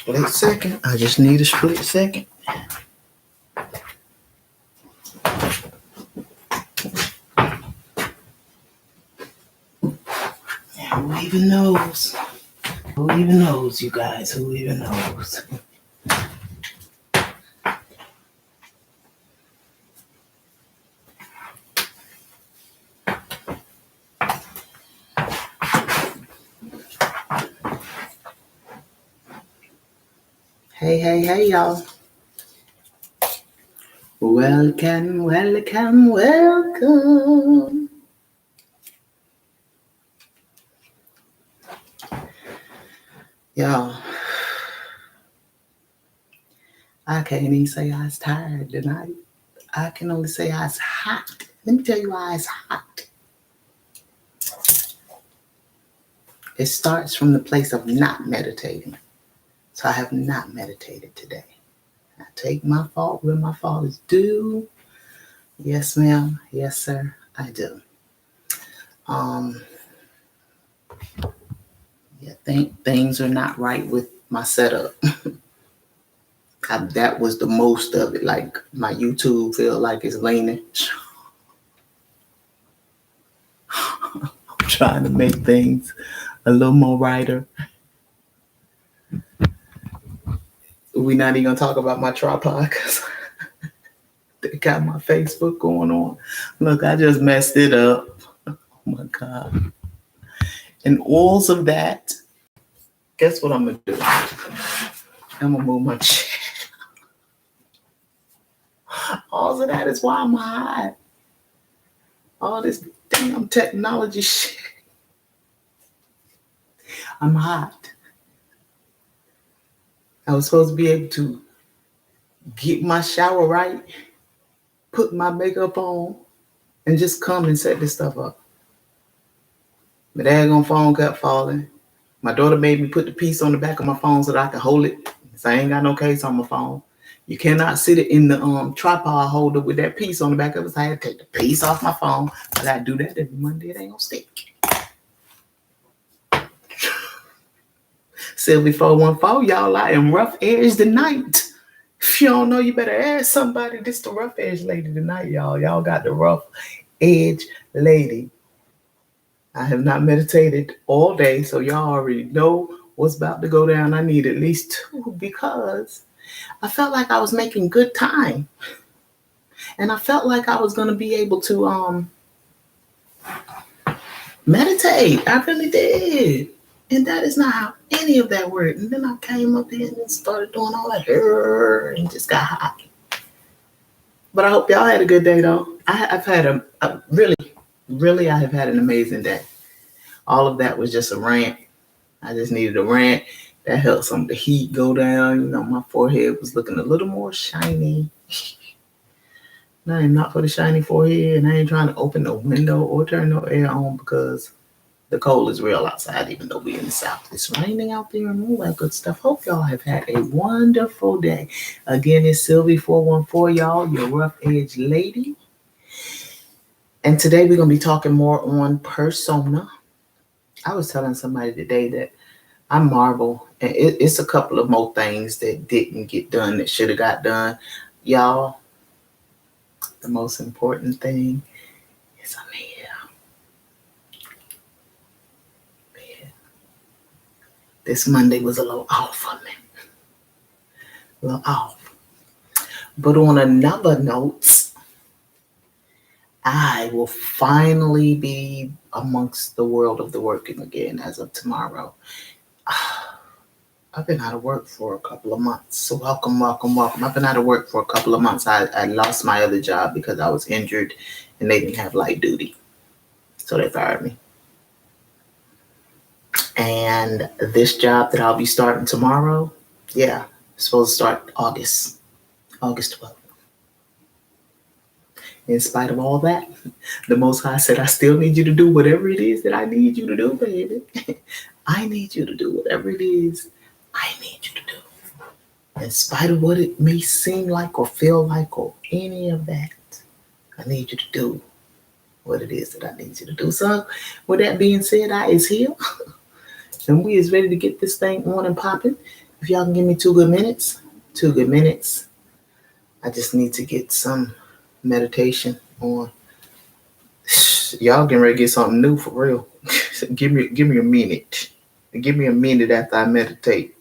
Split second. I just need a split second. Who even knows? Who even knows, you guys? Who even knows? Hey, y'all. Welcome. Y'all, I can't even say I was tired tonight. I can only say I was hot. Let me tell you why it's hot. It starts from the place of not meditating. So I have not meditated today. I take my fault where my fault is due. Yes, ma'am. Yes, sir. I do. Things are not right with my setup. That was the most of it. Like my YouTube feel like it's leaning. I'm trying to make things a little more righter. We're not even gonna talk about my tripod because they got my Facebook going on. Look, I just messed it up. Oh my God. And all of that, guess what I'm gonna do? I'm gonna move my chair. All of that is why I'm hot. All this damn technology shit. I'm hot. I was supposed to be able to get my shower right, put my makeup on, and just come and set this stuff up. My daggone phone kept falling. My daughter made me put the piece on the back of my phone so that I could hold it. Because I ain't got no case on my phone. You cannot sit it in the tripod holder with that piece on the back of it. So I had to take the piece off my phone. But I do that every Monday. It ain't gonna stick. Sylvie414, y'all, I am rough edge tonight. If you don't know, you better ask somebody. This the rough edge lady tonight, y'all. Y'all got the rough edge lady. I have not meditated all day, so y'all already know what's about to go down. I need at least 2 because I felt like I was making good time. And I felt like I was going to be able to meditate. I really did. And that is not how any of that worked. And then I came up here and started doing all that and just got hot. But I hope y'all had a good day, though. I've had a really, I have had an amazing day. All of that was just a rant. I just needed a rant. That helped some of the heat go down. You know, my forehead was looking a little more shiny. And I am not for the shiny forehead, and I ain't trying to open the window or turn no air on because the cold is real outside, even though we're in the South. It's raining out there and all that good stuff. Hope y'all have had a wonderful day. Again, it's Sylvie414, y'all, your rough edge lady. And today we're going to be talking more on persona. I was telling somebody today that I marvel, and it's a couple of more things that didn't get done that should have got done. Y'all, the most important thing is I'm here. This Monday was a little off for me. A little off. But on another note, I will finally be amongst the world of the working again as of tomorrow. I've been out of work for a couple of months. So welcome. I've been out of work for a couple of months. I lost my other job because I was injured and they didn't have light duty. So they fired me. And this job that I'll be starting tomorrow, it's supposed to start August 12th. In spite of all that, the Most High said, I still need you to do whatever it is that I need you to do, baby. I need you to do whatever it is I need you to do. In spite of what it may seem like or feel like or any of that, I need you to do what it is that I need you to do. So with that being said, I is here. And we is ready to get this thing on and popping. If y'all can give me 2 good minutes, 2 good minutes. I just need to get some meditation on. Y'all getting ready to get something new for real. give me a minute. Give me a minute after I meditate.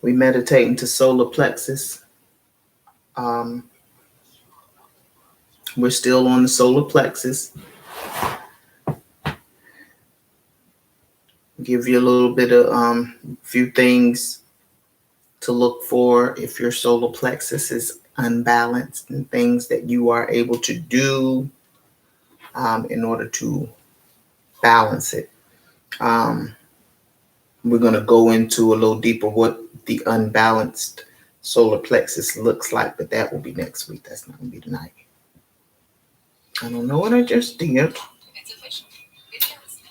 We meditate into solar plexus. We're still on the solar plexus. Give you a little bit of few things to look for if your solar plexus is unbalanced, and things that you are able to do in order to balance it. We're going to go into a little deeper what the unbalanced solar plexus looks like, but that will be next week. That's not going to be tonight. I don't know what I just did,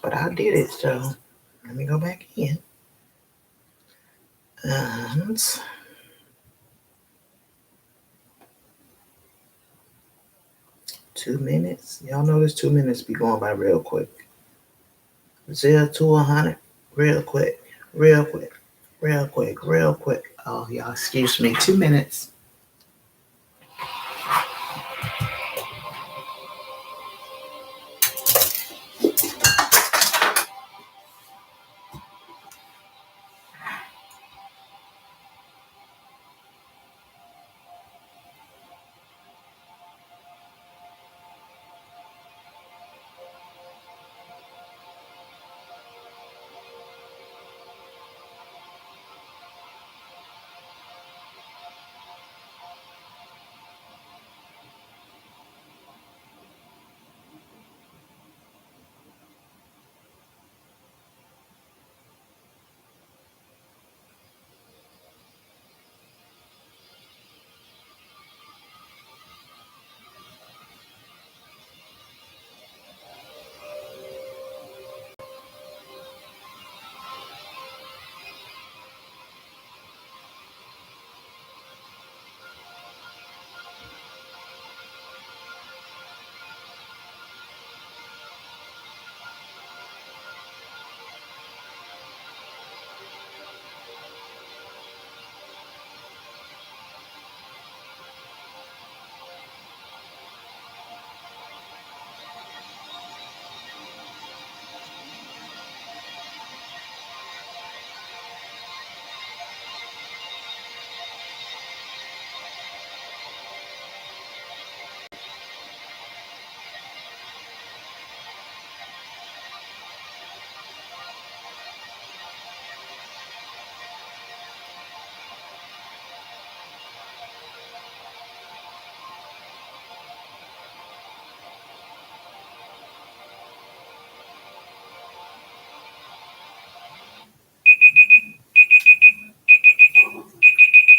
but I did it, so let me go back in. 2 minutes. Y'all know this 2 minutes be going by real quick. 0 to 100, real quick, real quick, real quick, real quick. Oh, y'all, excuse me. 2 minutes.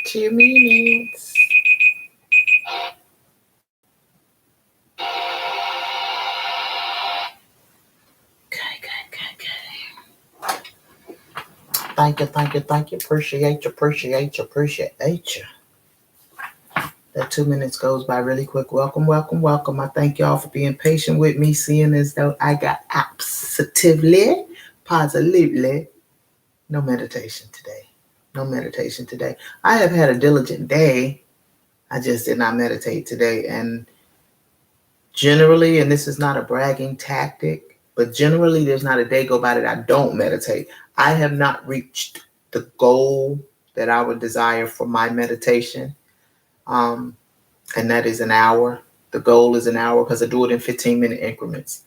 Two minutes. Thank you. Appreciate you. That 2 minutes goes by really quick. Welcome. I thank y'all for being patient with me, seeing as though I got positively no meditation today. I have had a diligent day. I just did not meditate today. And generally, and this is not a bragging tactic, but generally there's not a day go by that I don't meditate. I have not reached the goal that I would desire for my meditation. And that is an hour. The goal is an hour because I do it in 15-minute increments.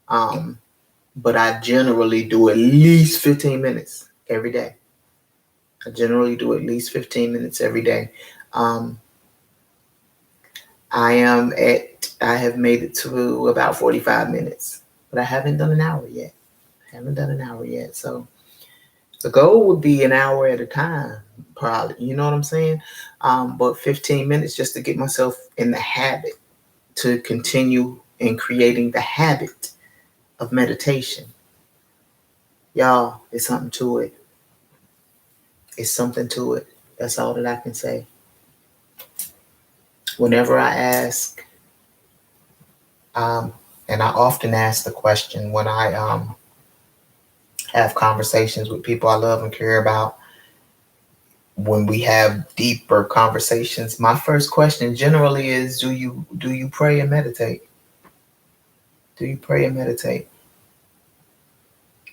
But I generally do at least 15 minutes every day. I generally do at least 15 minutes every day. I have made it to about 45 minutes, but I haven't done an hour yet. So the goal would be an hour at a time, probably. You know what I'm saying? But 15 minutes just to get myself in the habit to continue in creating the habit of meditation. Y'all, it's something to it. That's all that I can say. Whenever I ask, and I often ask the question when I have conversations with people I love and care about. When we have deeper conversations, my first question generally is, do you pray and meditate? Do you pray and meditate?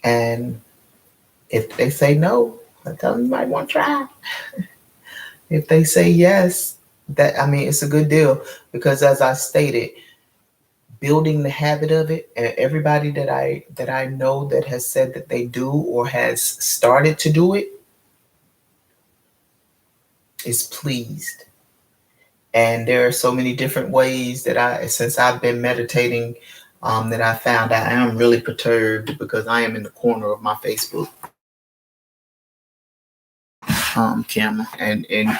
And if they say no, I tell them you might want to try. If they say yes, it's a good deal, because as I stated, building the habit of it, and everybody that I know that has said that they do or has started to do it is pleased. And there are so many different ways since I've been meditating, that I found out. I am really perturbed because I am in the corner of my Facebook camera, and in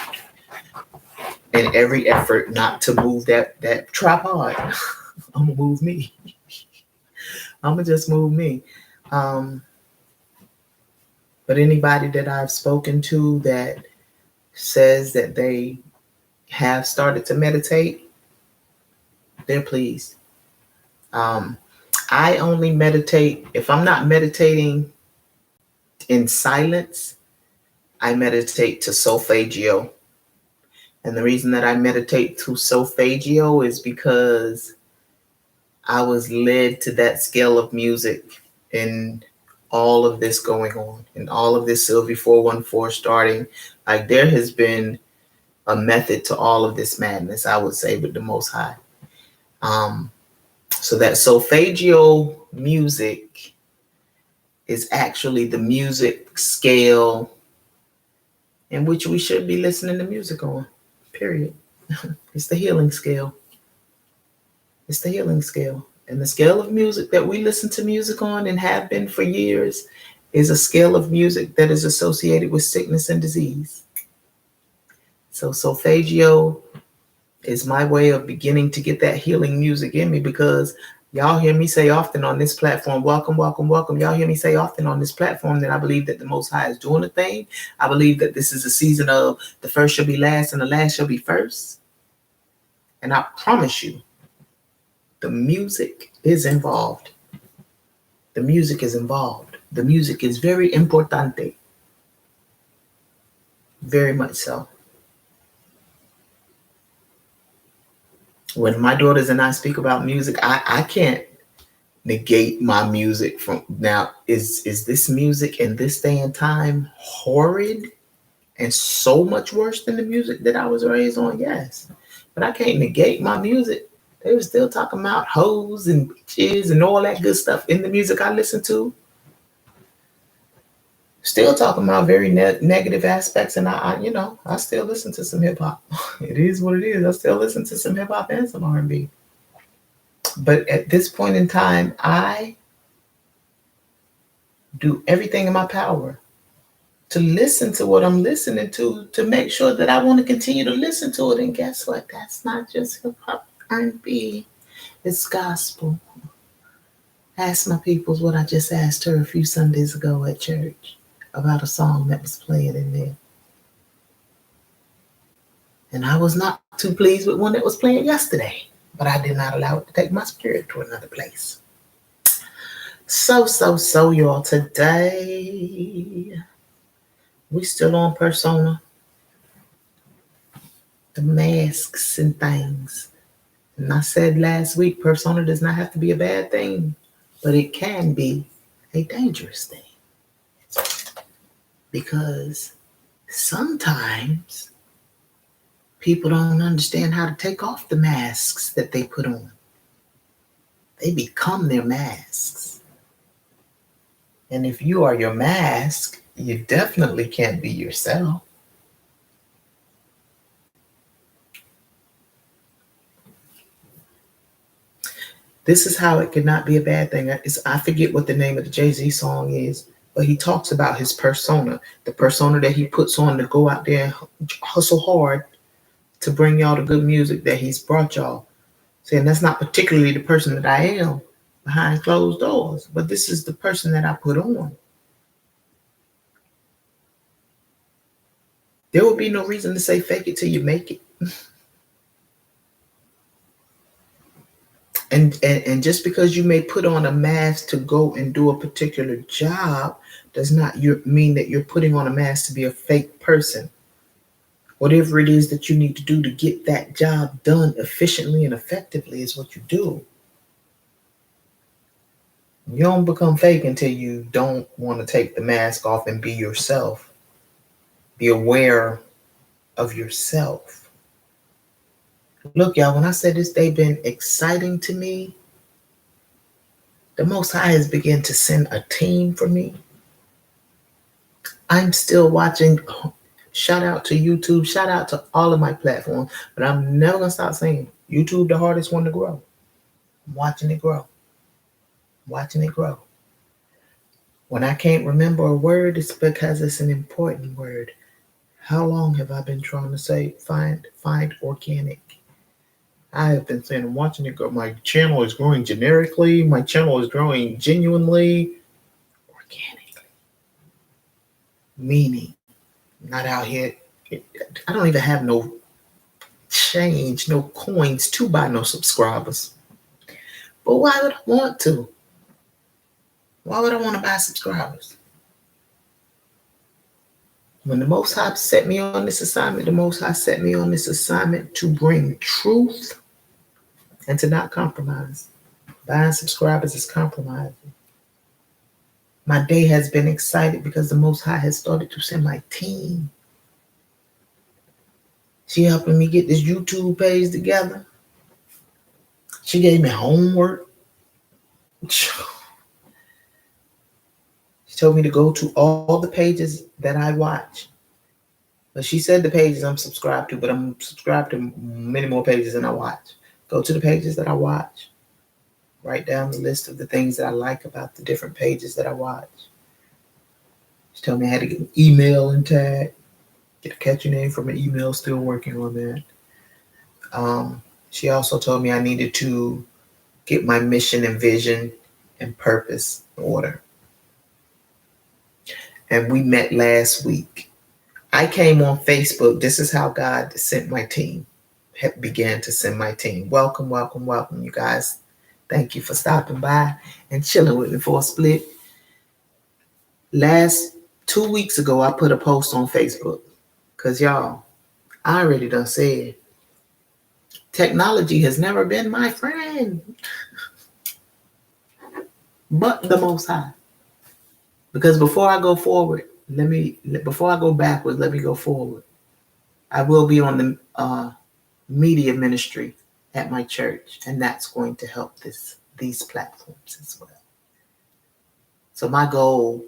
every effort not to move that tripod, I'm gonna move me. I'm gonna just move me. Um, but anybody that I've spoken to that says that they have started to meditate, they're pleased. I only meditate if I'm not meditating in silence. I meditate to solfeggio, and the reason that I meditate to solfeggio is because I was led to that scale of music in all of this going on, and all of this Sylvie414 starting. Like, there has been a method to all of this madness, I would say, with the Most High. So that solfeggio music is actually the music scale in which we should be listening to music on, period. It's the healing scale. It's the healing scale. And the scale of music that we listen to music on and have been for years is a scale of music that is associated with sickness and disease. So solfeggio is my way of beginning to get that healing music in me, because y'all hear me say often on this platform, welcome, welcome, welcome. Y'all hear me say often on this platform that I believe that the Most High is doing a thing. I believe that this is a season of the first shall be last and the last shall be first. And I promise you, the music is involved. The music is involved. The music is very importante. Very much so. When my daughters and I speak about music, I can't negate my music from now. Is this music in this day and time horrid and so much worse than the music that I was raised on? Yes. But I can't negate my music. They were still talking about hoes and bitches and all that good stuff in the music I listen to. Still talking about very negative aspects, and I still listen to some hip hop. It is what it is. I still listen to some hip hop and some R&B. But at this point in time, I do everything in my power to listen to what I'm listening to make sure that I want to continue to listen to it. And guess what? That's not just hip hop, R&B. It's gospel. Ask my peoples what I just asked her a few Sundays ago at church about a song that was playing in there. And I was not too pleased with one that was playing yesterday, but I did not allow it to take my spirit to another place. So, y'all, today we still on persona, the masks and things. And I said last week, persona does not have to be a bad thing, but it can be a dangerous thing. Because sometimes people don't understand how to take off the masks that they put on. They become their masks. And if you are your mask, you definitely can't be yourself. This is how it could not be a bad thing. I forget what the name of the Jay-Z song is, but he talks about his persona, the persona that he puts on to go out there and hustle hard to bring y'all the good music that he's brought y'all. Saying that's not particularly the person that I am behind closed doors, but this is the person that I put on. There would be no reason to say fake it till you make it. And just because you may put on a mask to go and do a particular job does not mean that you're putting on a mask to be a fake person. Whatever it is that you need to do to get that job done efficiently and effectively is what you do. You don't become fake until you don't want to take the mask off and be yourself. Be aware of yourself. Look, y'all, when I said this day been exciting to me, the Most High has begun to send a team for me. I'm still watching. Shout out to YouTube. Shout out to all of my platforms. But I'm never going to stop saying YouTube, the hardest one to grow. I'm watching it grow. Watching it grow. When I can't remember a word, it's because it's an important word. How long have I been trying to say find organic? I have been saying, I'm watching it grow. My channel is growing generically. My channel is growing genuinely, organically. Meaning, not out here. I don't even have no change, no coins to buy no subscribers. But why would I want to? Why would I want to buy subscribers? When the Most High set me on this assignment, the Most High set me on this assignment to bring truth and to not compromise. Buying subscribers is compromising. My day has been excited because the Most High has started to send my team. She helping me get this YouTube page together. She gave me homework. She told me to go to all the pages that I watch. But she said the pages I'm subscribed to, but I'm subscribed to many more pages than I watch. Go to the pages that I watch. Write down the list of the things that I like about the different pages that I watch. She told me I had to get an email and tag. Get a catchy name from an email, still working on that. She also told me I needed to get my mission and vision and purpose in order. And we met last week. I came on Facebook. This is how God sent my team. Began to send my team. Welcome, welcome, welcome, you guys. Thank you for stopping by and chilling with me for a split. 2 weeks ago, I put a post on Facebook. Because y'all, I already done said, technology has never been my friend. But the Most High. Because before I go forward, before I go backwards, let me go forward. I will be on the media ministry at my church, and that's going to help these platforms as well. So my goal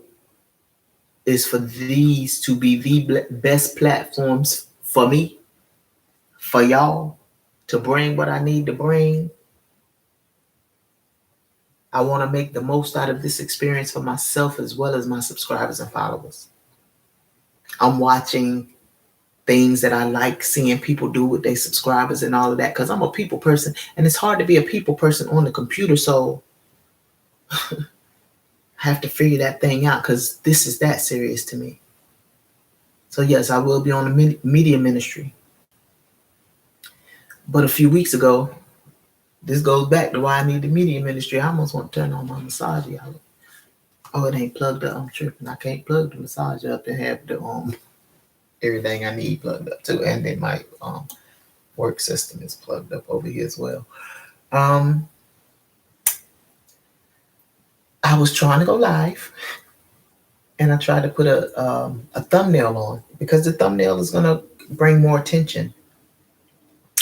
is for these to be the best platforms for me, for y'all, to bring what I need to bring. I want to make the most out of this experience for myself as well as my subscribers and followers. I'm watching things that I like seeing people do with their subscribers and all of that, because I'm a people person, and it's hard to be a people person on the computer, so I have to figure that thing out because this is that serious to me. So yes, I will be on the media ministry. But a few weeks ago, this goes back to why I need the media ministry. I almost want to turn on my massager. Oh, it ain't plugged up. I'm tripping. I can't plug the massager up and have the everything I need plugged up too. And then my work system is plugged up over here as well. I was trying to go live, and I tried to put a thumbnail on because the thumbnail is going to bring more attention.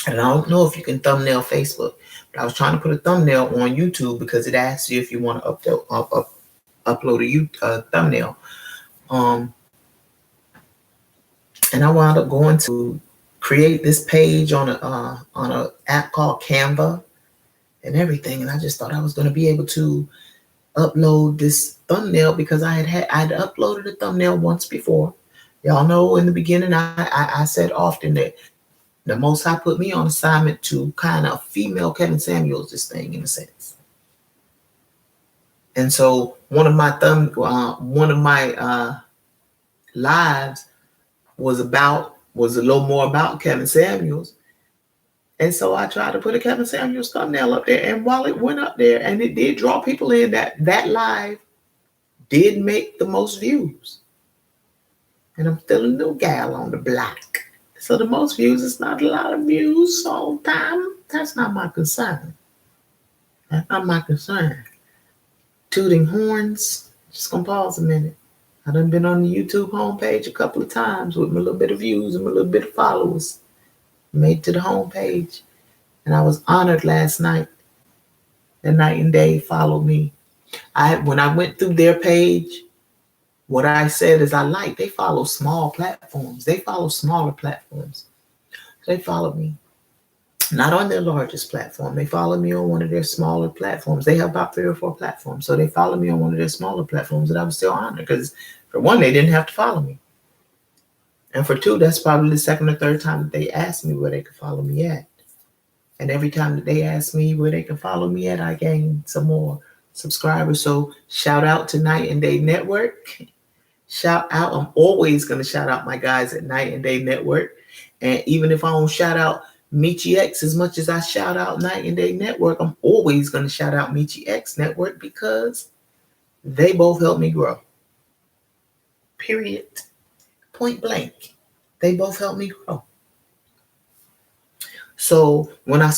And I don't know if you can thumbnail Facebook, but I was trying to put a thumbnail on YouTube because it asks you if you want to upload a thumbnail. And I wound up going to create this page on a app called Canva and everything. And I just thought I was going to be able to upload this thumbnail because I'd uploaded a thumbnail once before. Y'all know in the beginning, I said often that the Most High put me on assignment to kind of female Kevin Samuels this thing in a sense. And so one of my lives was a little more about Kevin Samuels. And so I tried to put a Kevin Samuels thumbnail up there. And while it went up there and it did draw people in, that live did make the most views. And I'm still a new gal on the block. So the most views is not a lot of views all the time. That's not my concern. That's not my concern. Tooting horns. Just gonna pause a minute. I done been on the YouTube homepage a couple of times with my little bit of views and my little bit of followers. Made it to the homepage. And I was honored last night. The Night and Day followed me. When I went through their page, what I said is they follow small platforms. They follow smaller platforms. They followed me. Not on their largest platform. They follow me on one of their smaller platforms. They have about 3 or 4 platforms. So they follow me on one of their smaller platforms, and I was still honored because for one, they didn't have to follow me. And for two, that's probably the second or third time that they asked me where they could follow me at. And every time that they ask me where they can follow me at, I gain some more subscribers. So shout out to Night and Day Network. Shout out. I'm always going to shout out my guys at Night and Day Network. And even if I don't shout out Michi X as much as I shout out Night and Day Network, I'm always going to shout out Michi X Network because they both helped me grow. Period. Point blank. They both helped me grow. So when I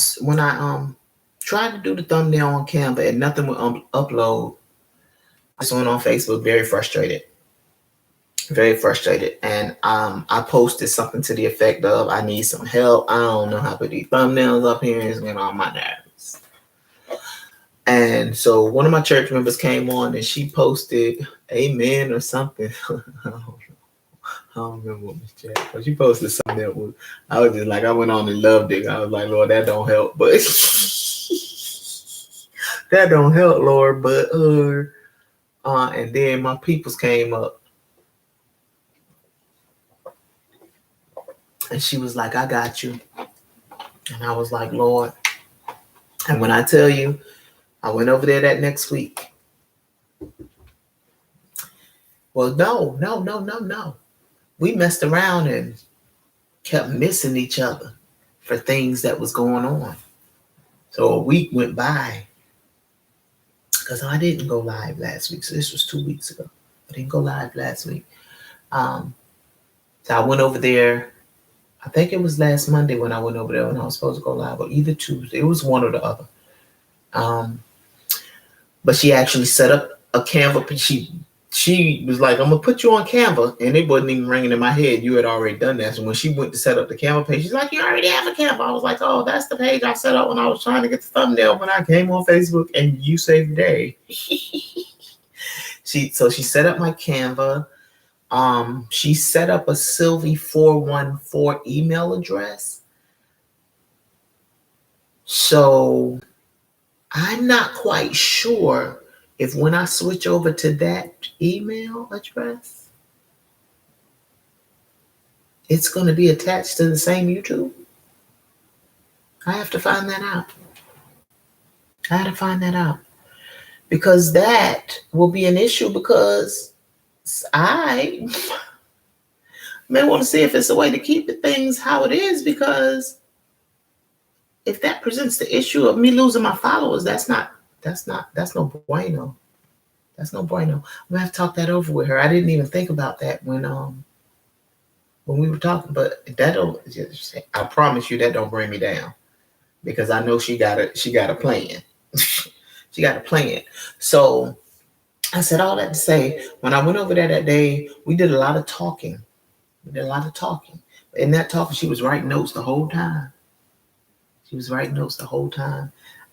tried to do the thumbnail on Canva and nothing would upload, I just went on Facebook very frustrated. And I posted something to the effect of, I need some help. I don't know how to put these thumbnails up here. It's getting on my nerves. And so one of my church members came on and she posted amen or something. I don't remember what was chat, but she posted something that was, I was just like, I went on and loved it. I was like, Lord, that don't help, but that don't help, Lord. But and then my peoples came up and she was like, I got you. And I was like, Lord. And when I tell you, I went over there that next week. Well, no. We messed around and kept missing each other for things that was going on. So a week went by because I didn't go live last week. So this was 2 weeks ago. I didn't go live last week. So I went over there. I think it was last Monday when I went over there when I was supposed to go live, or either Tuesday. It was one or the other. But she actually set up a Canva. She was like, I'm going to put you on Canva. And it wasn't even ringing in my head. You had already done that. So when she went to set up the Canva page, she's like, you already have a Canva. I was like, oh, that's the page I set up when I was trying to get the thumbnail when I came on Facebook and you saved the day. She set up my Canva. She set up a Sylvie414 email address. So I'm not quite sure if when I switch over to that email address, it's going to be attached to the same YouTube. I have to find that out. Because that will be an issue because I may want to see if it's a way to keep the things how it is, because if that presents the issue of me losing my followers, that's no bueno. That's no bueno. I'm gonna have to talk that over with her. I didn't even think about that when we were talking, but I promise you that don't bring me down, because I know she got a plan. She got a plan. So I said all that to say, when I went over there that day, we did a lot of talking. In that talking, she was writing notes the whole time.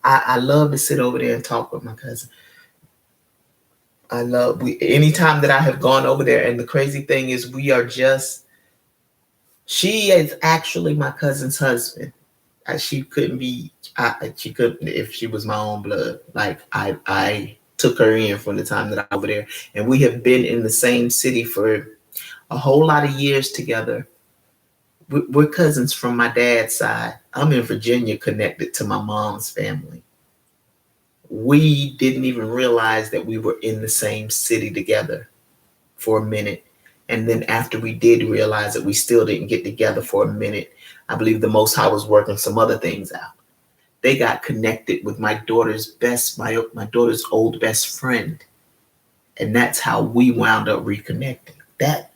I love to sit over there and talk with my cousin. Anytime that I have gone over there, and the crazy thing is she is actually my cousin's husband. She couldn't if she was my own blood. Like I took her in from the time that I was over there, and we have been in the same city for a whole lot of years together. We're cousins from my dad's side. I'm in Virginia, connected to my mom's family. We didn't even realize that we were in the same city together for a minute. And then after we did realize that, we still didn't get together for a minute. I believe the Most High was working some other things out. They got connected with my daughter's my daughter's old best friend. And that's how we wound up reconnecting. That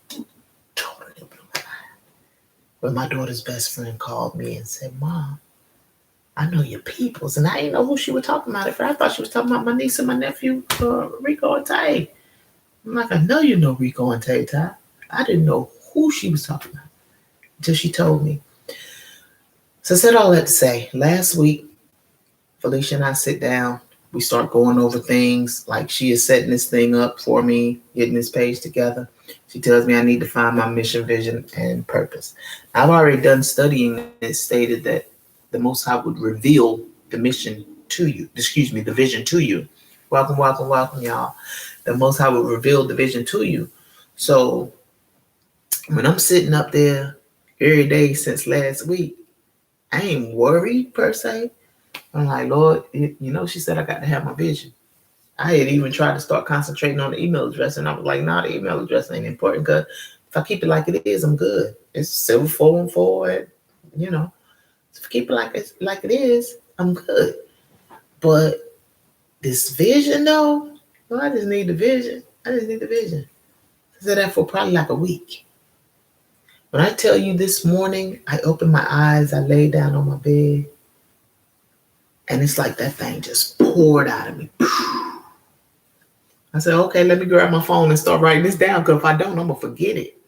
totally blew my mind. When my daughter's best friend called me and said, Mom, I know your peoples. And I didn't know who she was talking about at first. I thought she was talking about my niece and my nephew, Rico and Tay. I'm like, I know you know Rico and Tay, Ty. I didn't know who she was talking about until she told me. So I said all that to say, last week, Felicia and I sit down. We start going over things, like she is setting this thing up for me, getting this page together. She tells me I need to find my mission, vision, and purpose. I've already done studying that stated that the Most High would reveal the mission to you, the vision to you. Welcome, welcome, welcome, y'all. The Most High would reveal the vision to you. So when I'm sitting up there every day since last week, I ain't worried per se. I'm like, Lord, she said I got to have my vision. I had even tried to start concentrating on the email address, and I was like, nah, the email address ain't important, because if I keep it like it is, I'm good. It's Sylvie414, if I keep it like it is, I'm good. But this vision, though, well, I just need the vision. I said that for probably like a week. When I tell you this morning, I opened my eyes, I laid down on my bed, and it's like that thing just poured out of me. I said, okay, let me grab my phone and start writing this down, because if I don't, I'm going to forget it.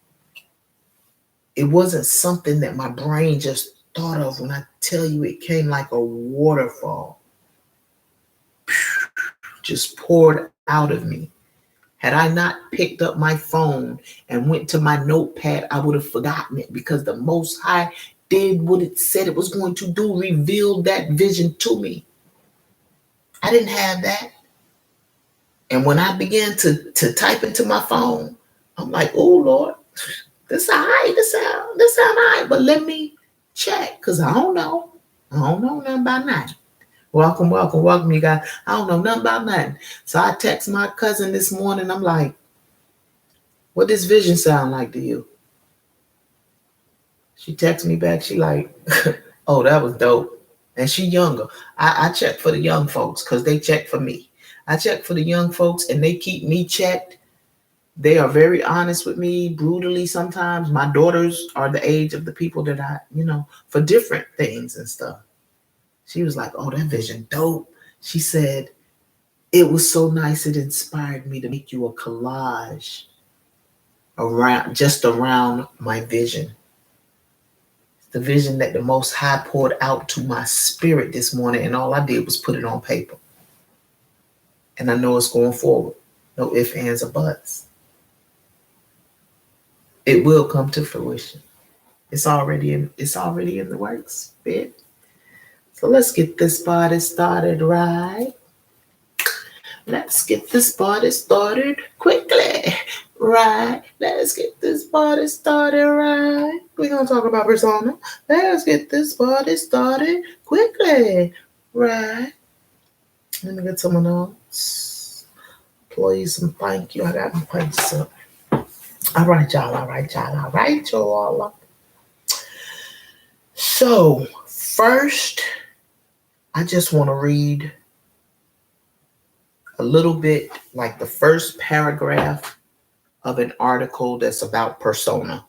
It wasn't something that my brain just thought of. When I tell you, it came like a waterfall. Just poured out of me. Had I not picked up my phone and went to my notepad, I would have forgotten it, because the Most High did what it said it was going to do, revealed that vision to me. I didn't have that. And when I began to type into my phone, I'm like, oh, Lord, this all right, this sound all right, but let me check, because I don't know nothing about nothing. Welcome, welcome, welcome, you guys. I don't know nothing about nothing. So I text my cousin this morning. I'm like, what does vision sound like to you? She texts me back. She like, oh, that was dope. And she younger. I check for the young folks because they check for me. I check for the young folks and they keep me checked. They are very honest with me, brutally sometimes. My daughters are the age of the people that I, for different things and stuff. She was like, oh, that vision dope. She said, it was so nice. It inspired me to make you a collage around my vision. The vision that the Most High poured out to my spirit this morning, and all I did was put it on paper. And I know it's going forward. No ifs, ands, or buts. It will come to fruition. It's already in the works, bitch. So let's get this party started right. Let's get this party started quickly. Right. Let's get this party started right. We're going to talk about persona. Let's get this party started quickly. Right. Let me get someone else. Please and thank you. I got my pants up. All right, y'all. So, first, I just want to read a little bit, like the first paragraph of an article that's about persona.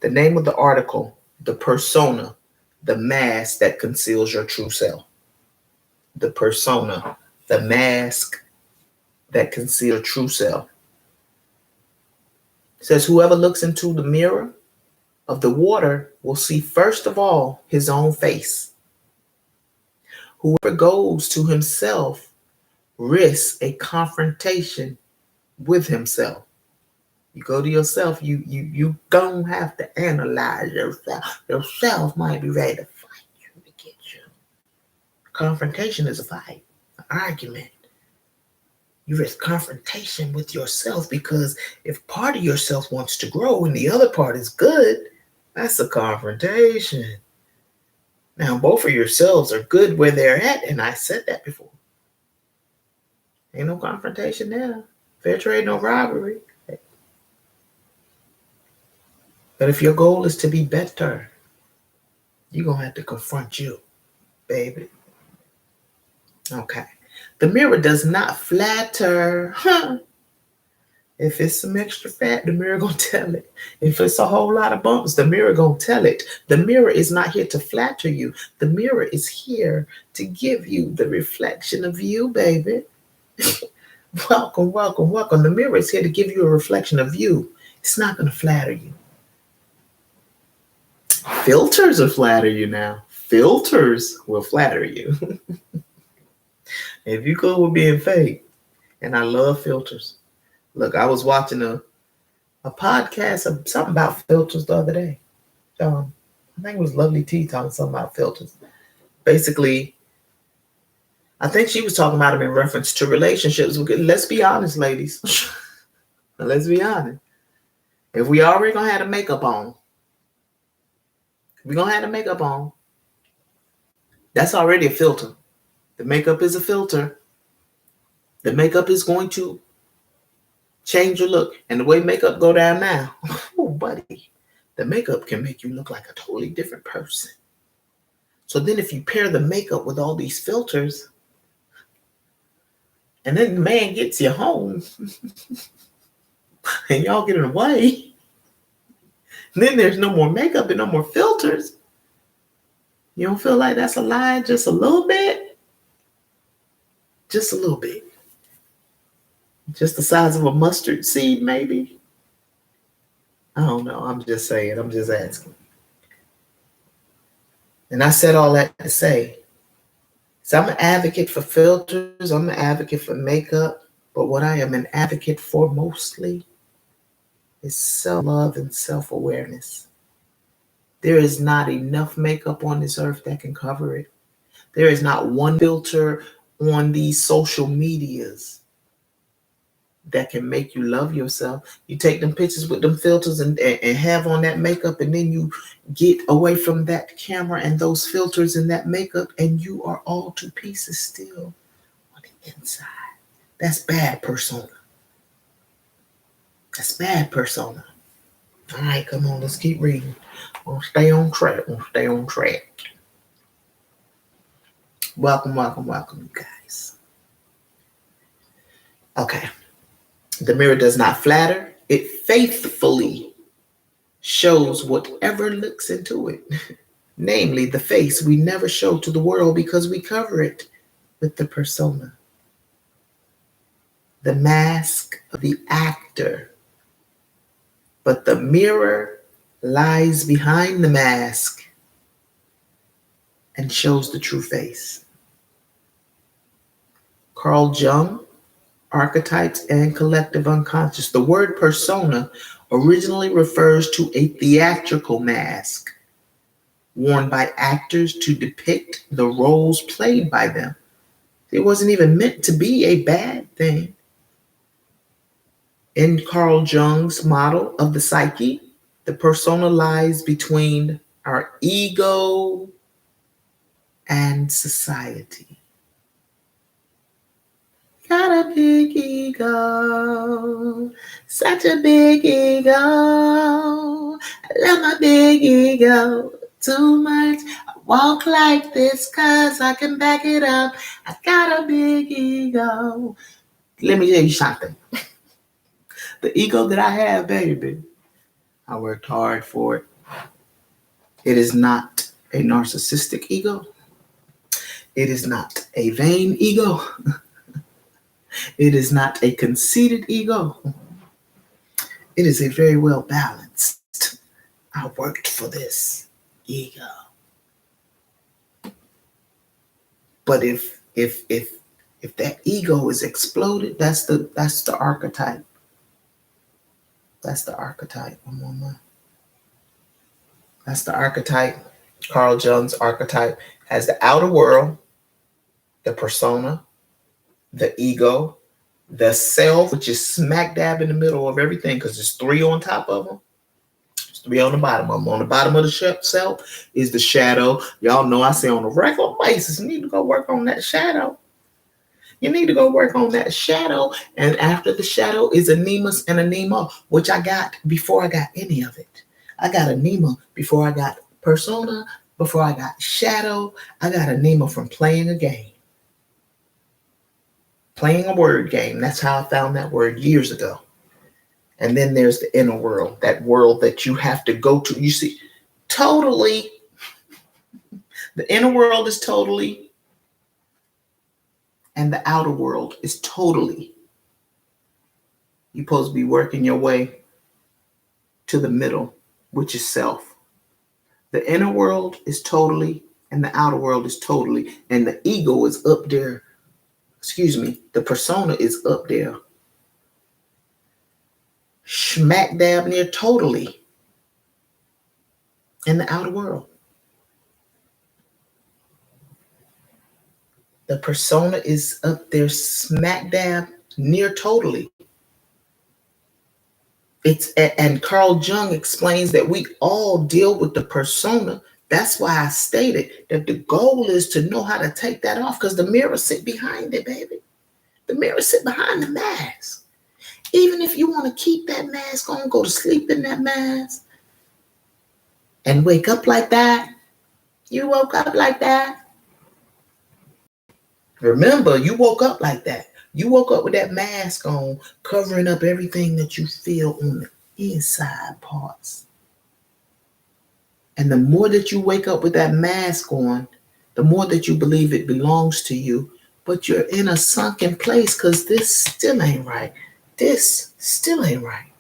The name of the article, The Persona, the Mask That Conceals Your True Self. The persona, the mask that conceals true self. It says, whoever looks into the mirror of the water will see first of all his own face. Whoever goes to himself risks a confrontation with himself. You go to yourself, you don't have to analyze yourself. Yourself might be ready to fight you, to get you. Confrontation is a fight, an argument. You risk confrontation with yourself, because if part of yourself wants to grow and the other part is good, that's a confrontation. Now, both of yourselves are good where they're at, and I said that before. Ain't no confrontation there. Fair trade, no robbery. But if your goal is to be better, You're going to have to confront you, baby. Okay. The mirror does not flatter. Huh. If it's some extra fat, the mirror gonna tell it. If it's a whole lot of bumps, the mirror gonna tell it. The mirror is not here to flatter you. The mirror is here to give you the reflection of you, baby. Welcome, welcome, welcome. The mirror is here to give you a reflection of you. It's not gonna flatter you. Filters will flatter you now. Filters will flatter you. If you cool with being fake, and I love filters. Look, I was watching a podcast of something about filters the other day. I think it was Lovely T talking something about filters. Basically, I think she was talking about them in reference to relationships. Let's be honest, ladies. Let's be honest. If we already gonna have the makeup on, that's already a filter. The makeup is a filter. The makeup is going to change your look. And the way makeup go down now, oh, buddy, the makeup can make you look like a totally different person. So then if you pair the makeup with all these filters, and then the man gets you home, and y'all get away, then there's no more makeup and no more filters. You don't feel like that's a lie just a little bit? Just a little bit. Just the size of a mustard seed, maybe? I don't know. I'm just saying. I'm just asking. And I said all that to say, so I'm an advocate for filters. I'm an advocate for makeup. But what I am an advocate for mostly is self-love and self-awareness. There is not enough makeup on this earth that can cover it. There is not one filter on these social medias that can make you love yourself. You take them pictures with them filters and have on that makeup, and then you get away from that camera and those filters and that makeup, and you are all to pieces still on the inside. That's bad persona. That's bad persona. All right, come on, let's keep reading. We'll stay on track. Welcome, welcome, welcome, you guys. Okay. The mirror does not flatter. It faithfully shows whatever looks into it. Namely, the face we never show to the world because we cover it with the persona. The mask of the actor. But the mirror lies behind the mask and shows the true face. Carl Jung, Archetypes and Collective Unconscious. The word persona originally refers to a theatrical mask worn by actors to depict the roles played by them. It wasn't even meant to be a bad thing. In Carl Jung's model of the psyche, the persona lies between our ego and society. Got a big ego, such a big ego. I love my big ego too much. I walk like this cause I can back it up. I got a big ego. Let me tell you something. The ego that I have, baby, I worked hard for it. It is not a narcissistic ego. It is not a vain ego. It is not a conceited ego. It is a very well balanced. I worked for this ego. But if that ego is exploded, that's the archetype. That's the archetype. That's the archetype. Carl Jung's archetype has the outer world, the persona, the ego, the self, which is smack dab in the middle of everything because there's three on top of them. There's three on the bottom of them. On the bottom of the self is the shadow. Y'all know I say on a regular basis, you need to go work on that shadow. You need to go work on that shadow. And after the shadow is anemas and anema, which I got before I got any of it. I got anema before I got persona, Before I got shadow, I got anema from playing a game. Playing a word game. That's how I found that word years ago. And then there's the inner world, that world that you have to go to. You see, totally, the inner world is totally, and the outer world is totally. You're supposed to be working your way to the middle, which is self. The inner world is totally, and the outer world is totally. And the ego is up there. The persona is up there. Smack dab near totally in the outer world. The persona is up there smack dab near totally. And Carl Jung explains that we all deal with the persona. That's why I stated that the goal is to know how to take that off, because the mirror sit behind it, baby. The mirror sit behind the mask. Even if you want to keep that mask on, go to sleep in that mask, and wake up like that, you woke up like that. Remember, you woke up like that. You woke up with that mask on, covering up everything that you feel on the inside parts. And the more that you wake up with that mask on, the more that you believe it belongs to you. But you're in a sunken place because this still ain't right. This still ain't right.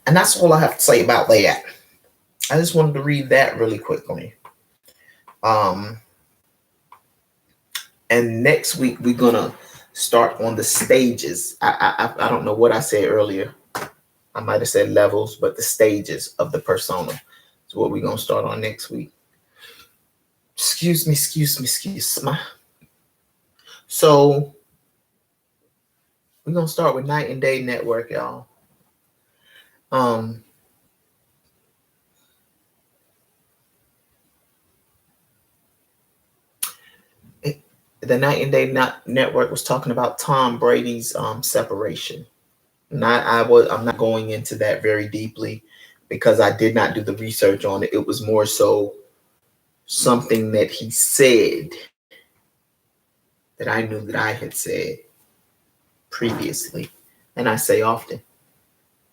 And that's all I have to say about that. I just wanted to read that really quickly. And next week we're gonna start on the stages. I don't know what I said earlier. I might have said levels, but the stages of the persona is what we're gonna start on next week. Excuse me. So we're gonna start with Night and Day Network, y'all. The Night and Day Network was talking about Tom Brady's separation. I'm not going into that very deeply because I did not do the research on it. It was more so something that he said that I knew that I had said previously, and I say often.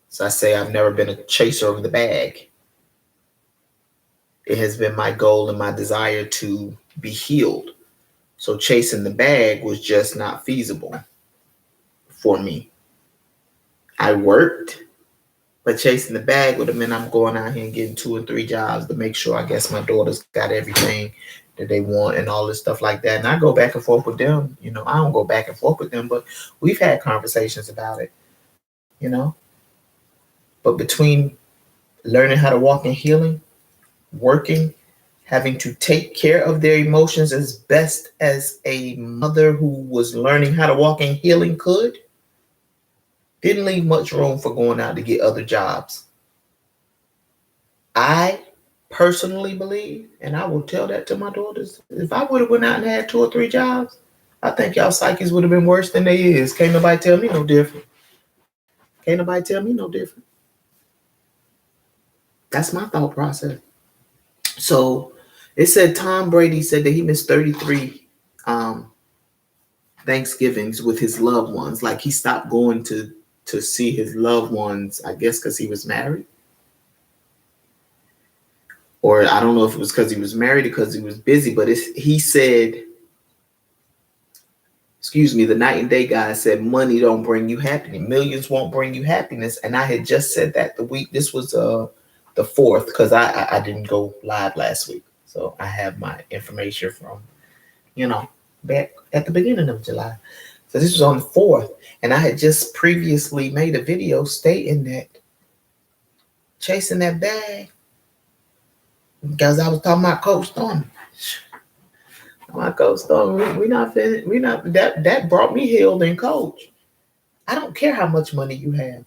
So I say I've never been a chaser of the bag. It has been my goal and my desire to be healed. So chasing the bag was just not feasible for me. I worked, but chasing the bag would have meant I'm going out here and getting 2 or 3 jobs to make sure I guess my daughters got everything that they want and all this stuff like that. And I go back and forth with them. You know, I don't go back and forth with them, but we've had conversations about it, you know. But between learning how to walk in healing, working, having to take care of their emotions as best as a mother who was learning how to walk in healing could, didn't leave much room for going out to get other jobs. I personally believe, and I will tell that to my daughters, if I would have went out and had 2 or 3 jobs, I think y'all psyches would have been worse than they is. Can't nobody tell me no different. That's my thought process. So it said Tom Brady said that he missed 33 Thanksgivings with his loved ones. Like he stopped going to see his loved ones, I guess because he was married. Or I don't know if it was because he was married or because he was busy, but he said, the Night and Day guy said, money don't bring you happiness. Millions won't bring you happiness. And I had just said that the week, this was the 4th, because I didn't go live last week. So I have my information from, back at the beginning of July. So this was on the 4th. And I had just previously made a video stating that chasing that bag, because I was talking about Coach Storm. My Coach Storm, that brought me healed and coach. I don't care how much money you have.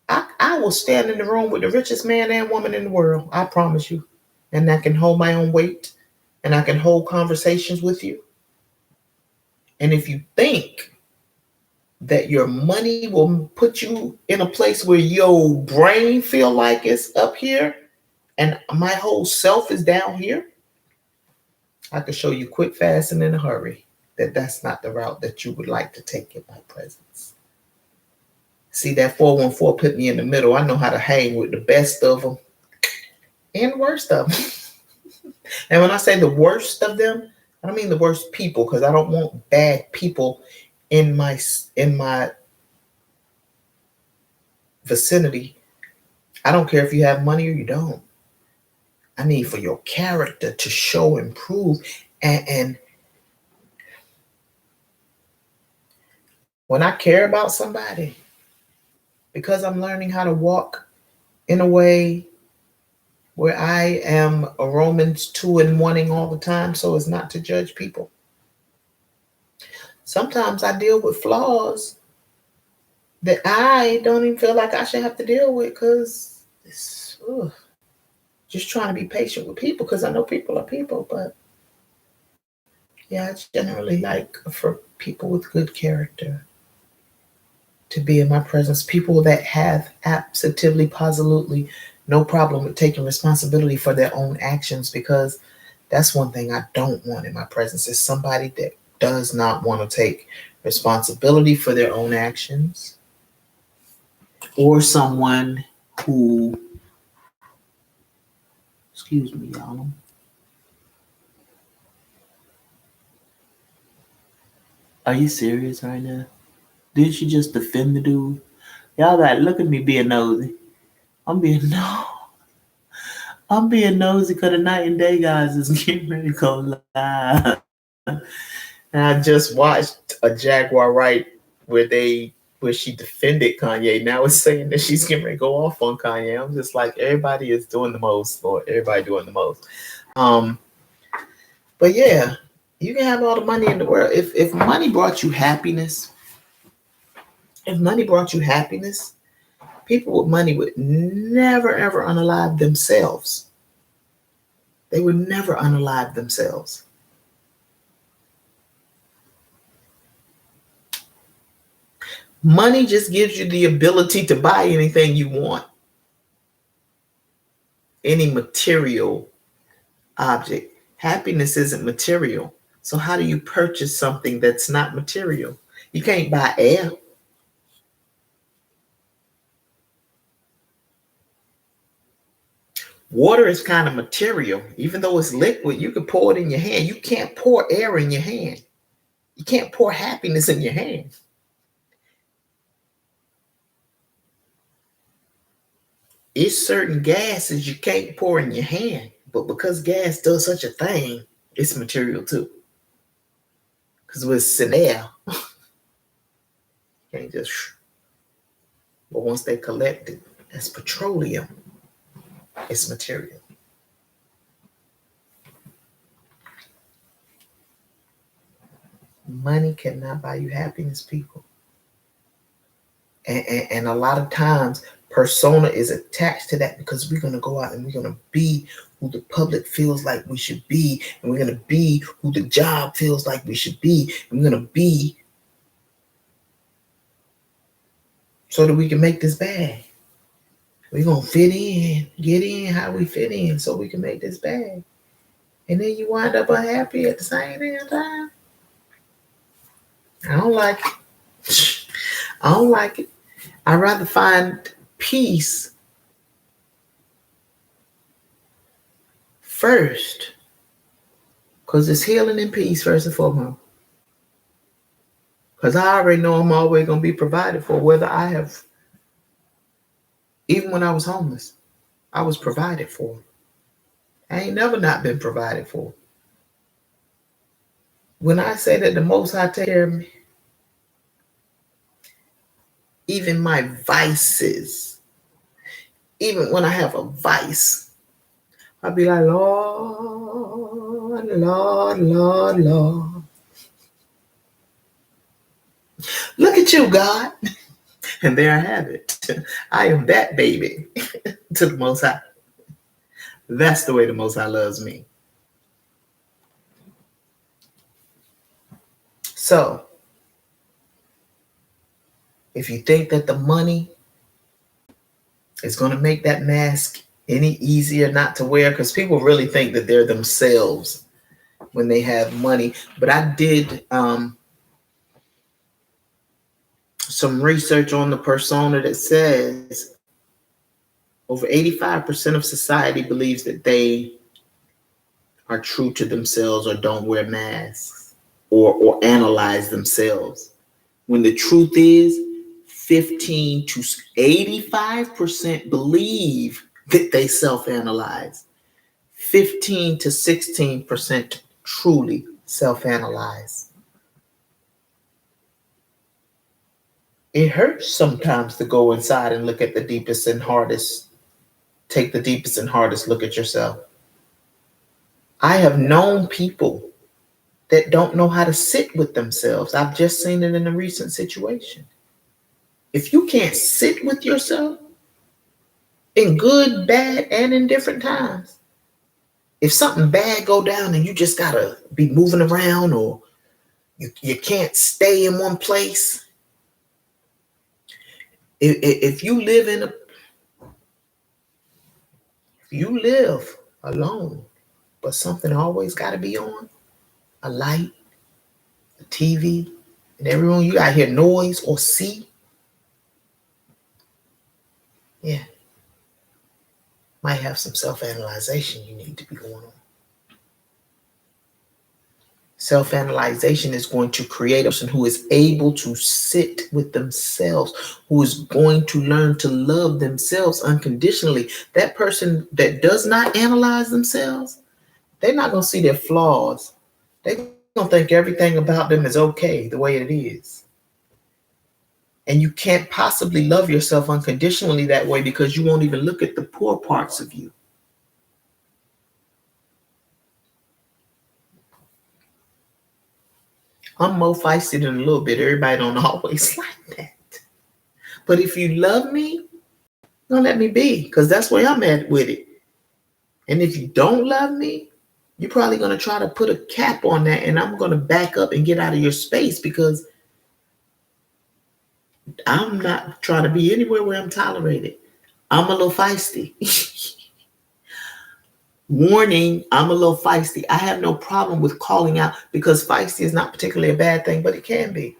I will stand in the room with the richest man and woman in the world. I promise you. And I can hold my own weight. And I can hold conversations with you. And if you think that your money will put you in a place where your brain feel like it's up here and my whole self is down here, I can show you quick, fast, and in a hurry that that's not the route that you would like to take in my presence. See, that 414 put me in the middle. I know how to hang with the best of them and worst of them. And when I say the worst of them, I don't mean the worst people, because I don't want bad people in my vicinity. I don't care if you have money or you don't. I need for your character to show, improve, and when I care about somebody, because I'm learning how to walk in a way where I am a Romans 2 and 1 all the time, so as not to judge people. Sometimes I deal with flaws that I don't even feel like I should have to deal with, because it's just trying to be patient with people, because I know people are people. But yeah, it's generally like for people with good character to be in my presence, people that have absolutely, positively no problem with taking responsibility for their own actions, because that's one thing I don't want in my presence, is somebody that does not want to take responsibility for their own actions, or someone who, excuse me, y'all. Are you serious right now? Did she just defend the dude? Y'all got look at me being nosy. I'm being nosy because the night and day guys is getting ready to go live. And I just watched a Jaguar Right where she defended Kanye. Now it's saying that she's getting ready to go off on Kanye. I'm just like, everybody is doing the most, Lord. Everybody doing the most. But yeah, you can have all the money in the world. If money brought you happiness, people with money would never ever unalive themselves. They would never unalive themselves. Money just gives you the ability to buy anything you want, any material object. Happiness isn't material. So how do you purchase something that's not material? You can't buy air. Water is kind of material. Even though it's liquid, you can pour it in your hand. You can't pour air in your hand. You can't pour happiness in your hand. It's certain gases you can't pour in your hand, but because gas does such a thing, it's material too. Because with air, you can't just. But once they collect it as petroleum, it's material. Money cannot buy you happiness, people. And a lot of times, persona is attached to that, because we're going to go out and we're going to be who the public feels like we should be. And we're going to be who the job feels like we should be. And we're going to be so that we can make this bag. We're going to fit in, get in how we fit in so we can make this bag. And then you wind up unhappy at the same damn time. I don't like it. I don't like it. I'd rather find peace first, because it's healing and peace first and foremost. Because I already know I'm always going to be provided for, whether I have, even when I was homeless, I was provided for. I ain't never not been provided for. When I say that the Most High take care of me, even my vices, even when I have a vice, I'll be like, Lord, Lord, Lord, Lord. Look at you, God. And there I have it. I am that baby to the Most High. That's the way the Most High loves me. So, If you think that the money is going to make that mask any easier not to wear, because people really think that they're themselves when they have money. But I did some research on the persona that says over 85% of society believes that they are true to themselves or don't wear masks or analyze themselves. When the truth is, 15 to 85% believe that they self-analyze. 15 to 16% truly self-analyze. It hurts sometimes to go inside and look at the deepest and hardest, take the deepest and hardest look at yourself. I have known people that don't know how to sit with themselves. I've just seen it in a recent situation. If you can't sit with yourself in good, bad, and in different times, if something bad go down and you just gotta be moving around or you can't stay in one place, if you live alone, but something always got to be on, a light, a TV, and everyone you got to hear noise or see, yeah, might have some self-analyzation you need to be going on. Self-analyzation is going to create a person who is able to sit with themselves, who is going to learn to love themselves unconditionally. That person that does not analyze themselves, they're not going to see their flaws. They're going to think everything about them is okay the way it is. And you can't possibly love yourself unconditionally that way because you won't even look at the poor parts of you. I'm more feisty than a little bit. Everybody don't always like that. But if you love me, don't let me be, because that's where I'm at with it. And if you don't love me, you're probably going to try to put a cap on that, and I'm going to back up and get out of your space because I'm not trying to be anywhere where I'm tolerated. I'm a little feisty. Warning, I'm a little feisty. I have no problem with calling out because feisty is not particularly a bad thing, but it can be.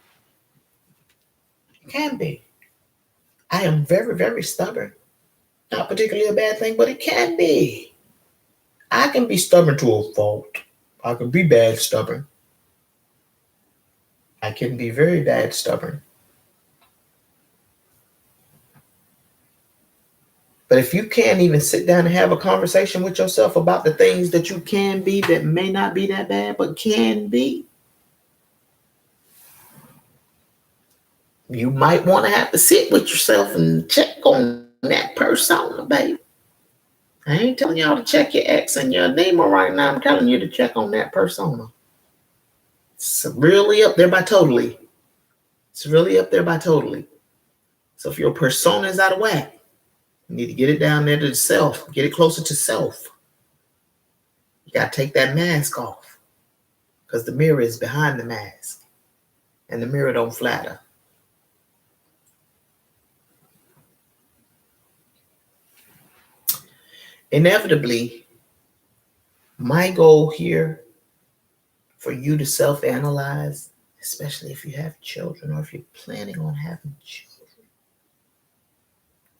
It can be. I am very, very stubborn. Not particularly a bad thing, but it can be. I can be stubborn to a fault. I can be bad stubborn. I can be very bad stubborn. But if you can't even sit down and have a conversation with yourself about the things that you can be that may not be that bad, but can be, you might want to have to sit with yourself and check on that persona, baby. I ain't telling y'all to check your ex and your Nemo right now. I'm telling you to check on that persona. It's really up there by totally. It's really up there by totally. So if your persona is out of whack, you need to get it down there to self. Get it closer to self. You got to take that mask off because the mirror is behind the mask and the mirror don't flatter. Inevitably, my goal here for you to self-analyze, especially if you have children or if you're planning on having children,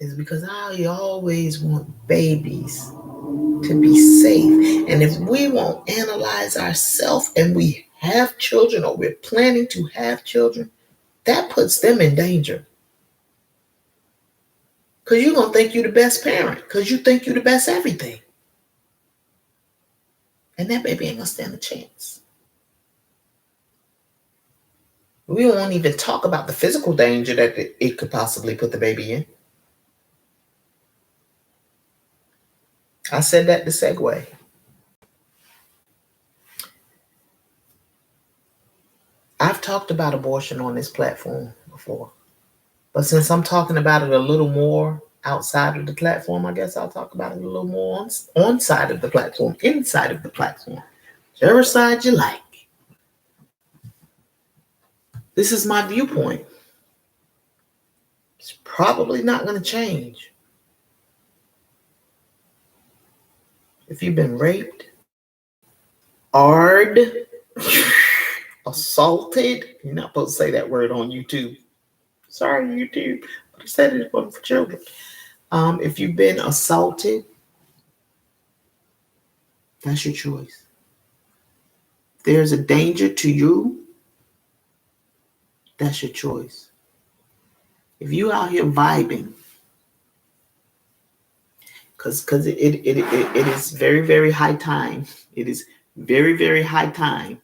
is because I always want babies to be safe. And if we won't analyze ourselves and we have children or we're planning to have children, that puts them in danger. Because you're going to think you're the best parent because you think you're the best everything. And that baby ain't going to stand a chance. We won't even talk about the physical danger that it could possibly put the baby in. I said that to segue. I've talked about abortion on this platform before. But since I'm talking about it a little more outside of the platform, I guess I'll talk about it a little more on side of the platform, inside of the platform. Whichever side you like. This is my viewpoint. probably not going to change. If you've been raped, assaulted, you're not supposed to say that word on YouTube. Sorry, YouTube, but I said it wasn't for children. If you've been assaulted, that's your choice. If there's a danger to you, that's your choice. If you out here vibing, because it is very, very high time. It is very, very high time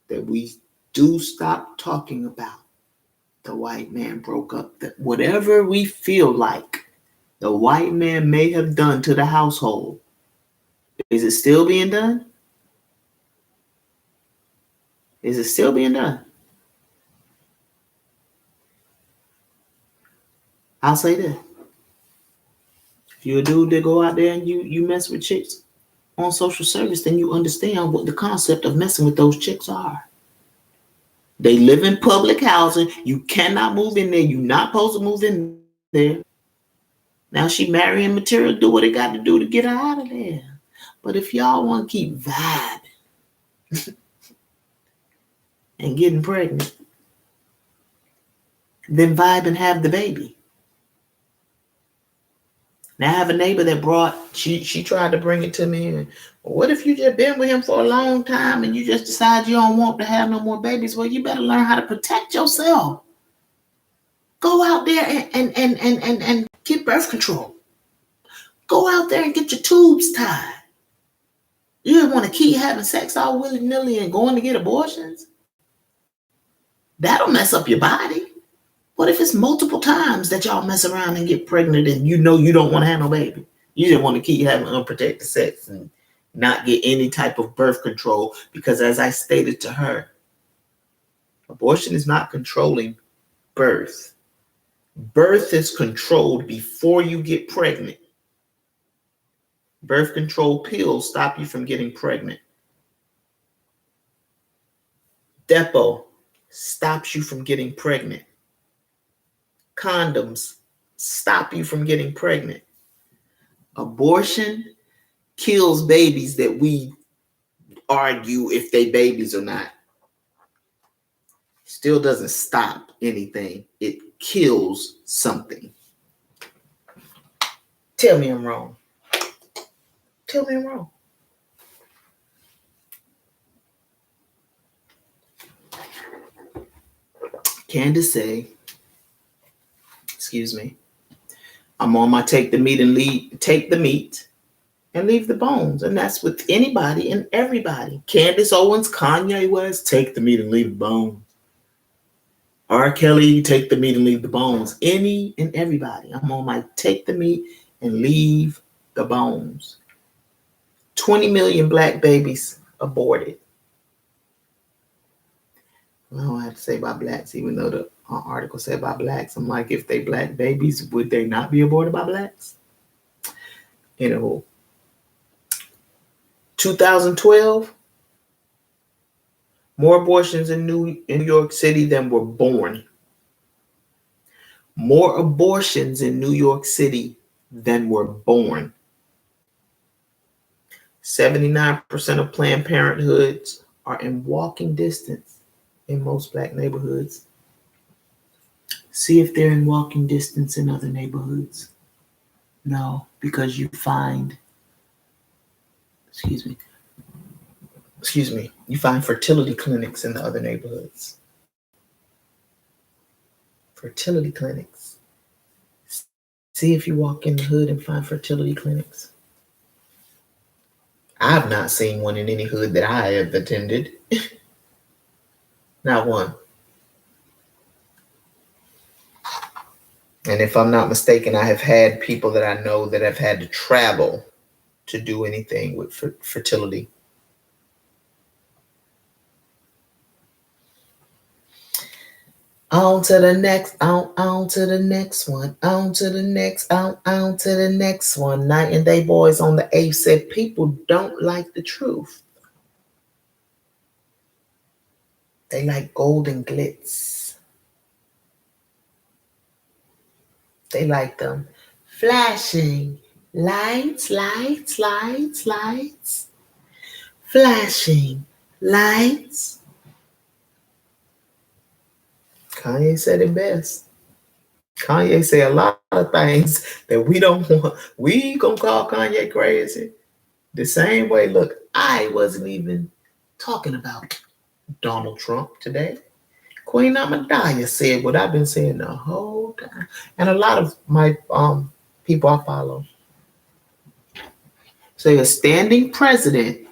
that we do stop talking about the white man broke up. That whatever we feel like the white man may have done to the household, is it still being done? Is it still being done? I'll say this. If you're a dude that go out there and you mess with chicks on social service, then you understand what the concept of messing with those chicks are. They live in public housing. You cannot move in there. You're not supposed to move in there. Now she marrying material, do what they got to do to get her out of there. But if y'all want to keep vibing and getting pregnant, then vibe and have the baby. Now I have a neighbor that she tried to bring it to me. And, what if you just been with him for a long time and you just decide you don't want to have no more babies? Well, you better learn how to protect yourself. Go out there and get birth control. Go out there and get your tubes tied. You don't want to keep having sex all willy-nilly and going to get abortions? That'll mess up your body. What if it's multiple times that y'all mess around and get pregnant and you know you don't want to have no baby? You just want to keep having unprotected sex and not get any type of birth control because, as I stated to her, abortion is not controlling birth. Birth is controlled before you get pregnant. Birth control pills stop you from getting pregnant. Depo stops you from getting pregnant. Condoms stop you from getting pregnant. Abortion kills babies that we argue if they babies or not. Still doesn't stop anything. It kills something. Tell me I'm wrong. Tell me I'm wrong. Candace say, excuse me, I'm on my take the meat and leave the bones. And that's with anybody and everybody. Candace Owens, Kanye West, take the meat and leave the bones. R. Kelly, take the meat and leave the bones. Any and everybody. I'm on my take the meat and leave the bones. 20 million black babies aborted. I don't have to say by blacks, even though the article said by blacks. I'm like, if they black babies, would they not be aborted by blacks? 2012, more abortions in New York City than were born. More abortions in New York City than were born. 79% of Planned Parenthoods are in walking distance in most black neighborhoods. See if they're in walking distance in other neighborhoods. No, because you find, you find fertility clinics in the other neighborhoods. Fertility clinics. See if you walk in the hood and find fertility clinics. I've not seen one in any hood that I have attended. Not one. And if I'm not mistaken, I have had people that I know that have had to travel to do anything with fertility. On to the next, on to the next one, on to the next, on to the next one. Night and Day Boys on the 8th said people don't like the truth. They like gold and glitz. They like them flashing lights, lights, lights, lights, flashing lights. Kanye said it best. Kanye said a lot of things that we don't want. We gonna call Kanye crazy the same way. Look, I wasn't even talking about Donald Trump today. Queen Amadaya said what I've been saying the whole time, and a lot of my people I follow say a standing president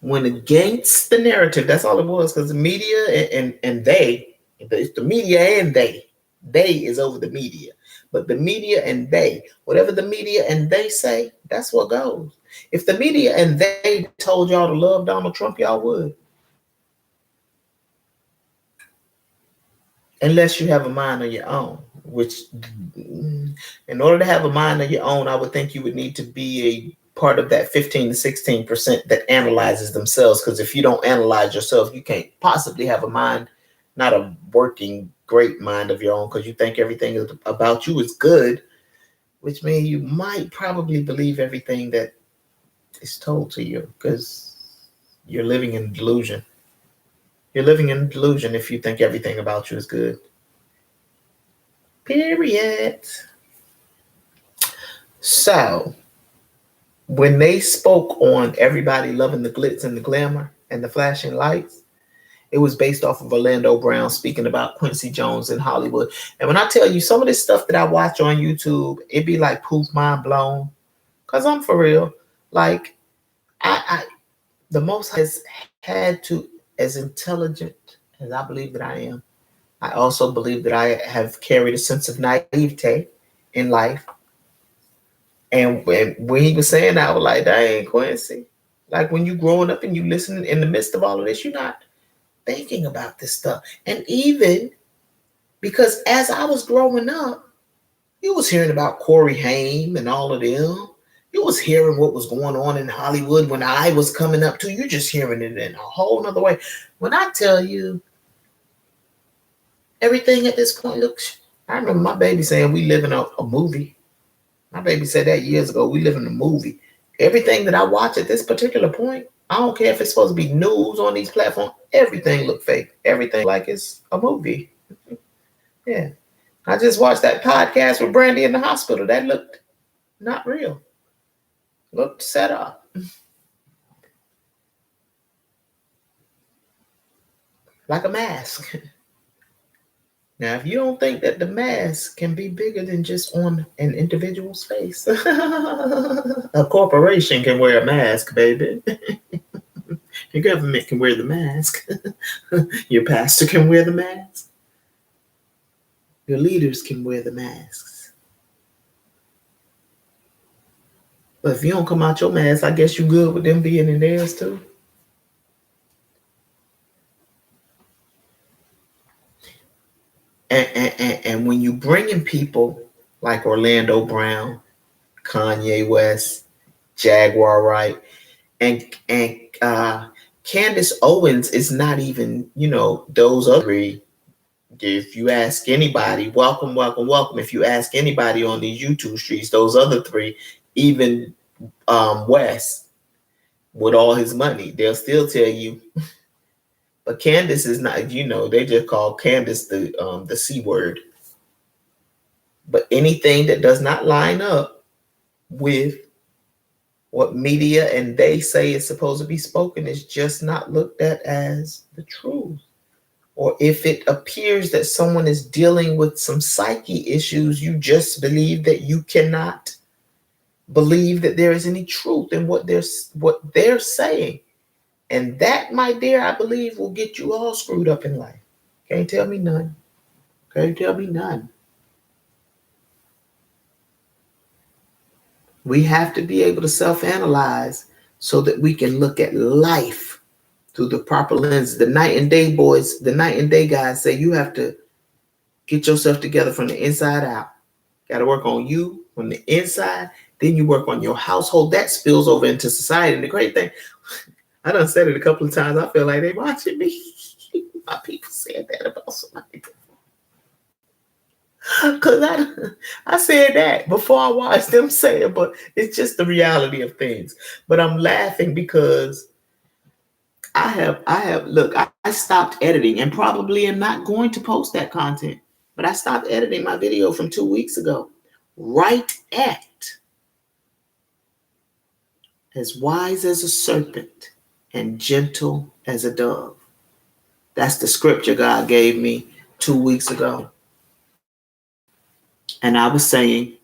went against the narrative. That's all it was, because the media and they, it's the media and they is over the media, but the media and they, whatever the media and they say, that's what goes. If the media and they told y'all to love Donald Trump, y'all would. Unless you have a mind of your own, which in order to have a mind of your own, I would think you would need to be a part of that 15 to 16% that analyzes themselves. Because if you don't analyze yourself, you can't possibly have a mind, not a working great mind of your own, because you think everything about you is good, which means you might probably believe everything that is told to you, because you're living in delusion. You're living in delusion if you think everything about you is good. Period. So, when they spoke on everybody loving the glitz and the glamour and the flashing lights, it was based off of Orlando Brown speaking about Quincy Jones in Hollywood. And when I tell you some of this stuff that I watch on YouTube, it be like poof, mind blown. Because I'm for real. Like, I the most has had to, as intelligent as I believe that I am, I also believe that I have carried a sense of naivete in life. And when he was saying that, I was like, dang, Quincy. Like when you growing up and you listening in the midst of all of this, you're not thinking about this stuff. And even because as I was growing up, you was hearing about Corey Haim and all of them. You was hearing what was going on in Hollywood when I was coming up too. You're just hearing it in a whole nother way. When I tell you, everything at this point looks. I remember my baby saying we live in a movie. My baby said that years ago. We live in a movie. Everything that I watch at this particular point, I don't care if it's supposed to be news on these platforms. Everything look fake. Everything like it's a movie. Yeah. I just watched that podcast with Brandy in the hospital. That looked not real. Looked set up. Like a mask. Now, if you don't think that the mask can be bigger than just on an individual's face, a corporation can wear a mask, baby. Your government can wear the mask. Your pastor can wear the mask. Your leaders can wear the masks. But if you don't come out your mask, I guess you're good with them being in theirs too. And when you bring in people like Orlando Brown, Kanye West, Jaguar Wright, and Candace Owens is not even, those other three. If you ask anybody, welcome, welcome, welcome. If you ask anybody on these YouTube streets, those other three, even West, with all his money, they'll still tell you. But Candace is not, they just call Candace the C word. But anything that does not line up with what media and they say is supposed to be spoken is just not looked at as the truth. Or if it appears that someone is dealing with some psyche issues, you just believe that you cannot believe that there is any truth in what they're saying. And that, my dear, I believe will get you all screwed up in life. Can't tell me none. Can't tell me none. We have to be able to self-analyze so that we can look at life through the proper lens. The night and day boys, the night and day guys say you have to get yourself together from the inside out. Got to work on you from the inside. Then you work on your household. That spills over into society. And the great thing, I done said it a couple of times. I feel like they watching me. My people said that about somebody. Because I said that before I watched them say it, but it's just the reality of things. But I'm laughing because look, I stopped editing and probably am not going to post that content. But I stopped editing my video from 2 weeks ago. Right at as wise as a serpent and gentle as a dove. That's the scripture God gave me 2 weeks ago. And I was saying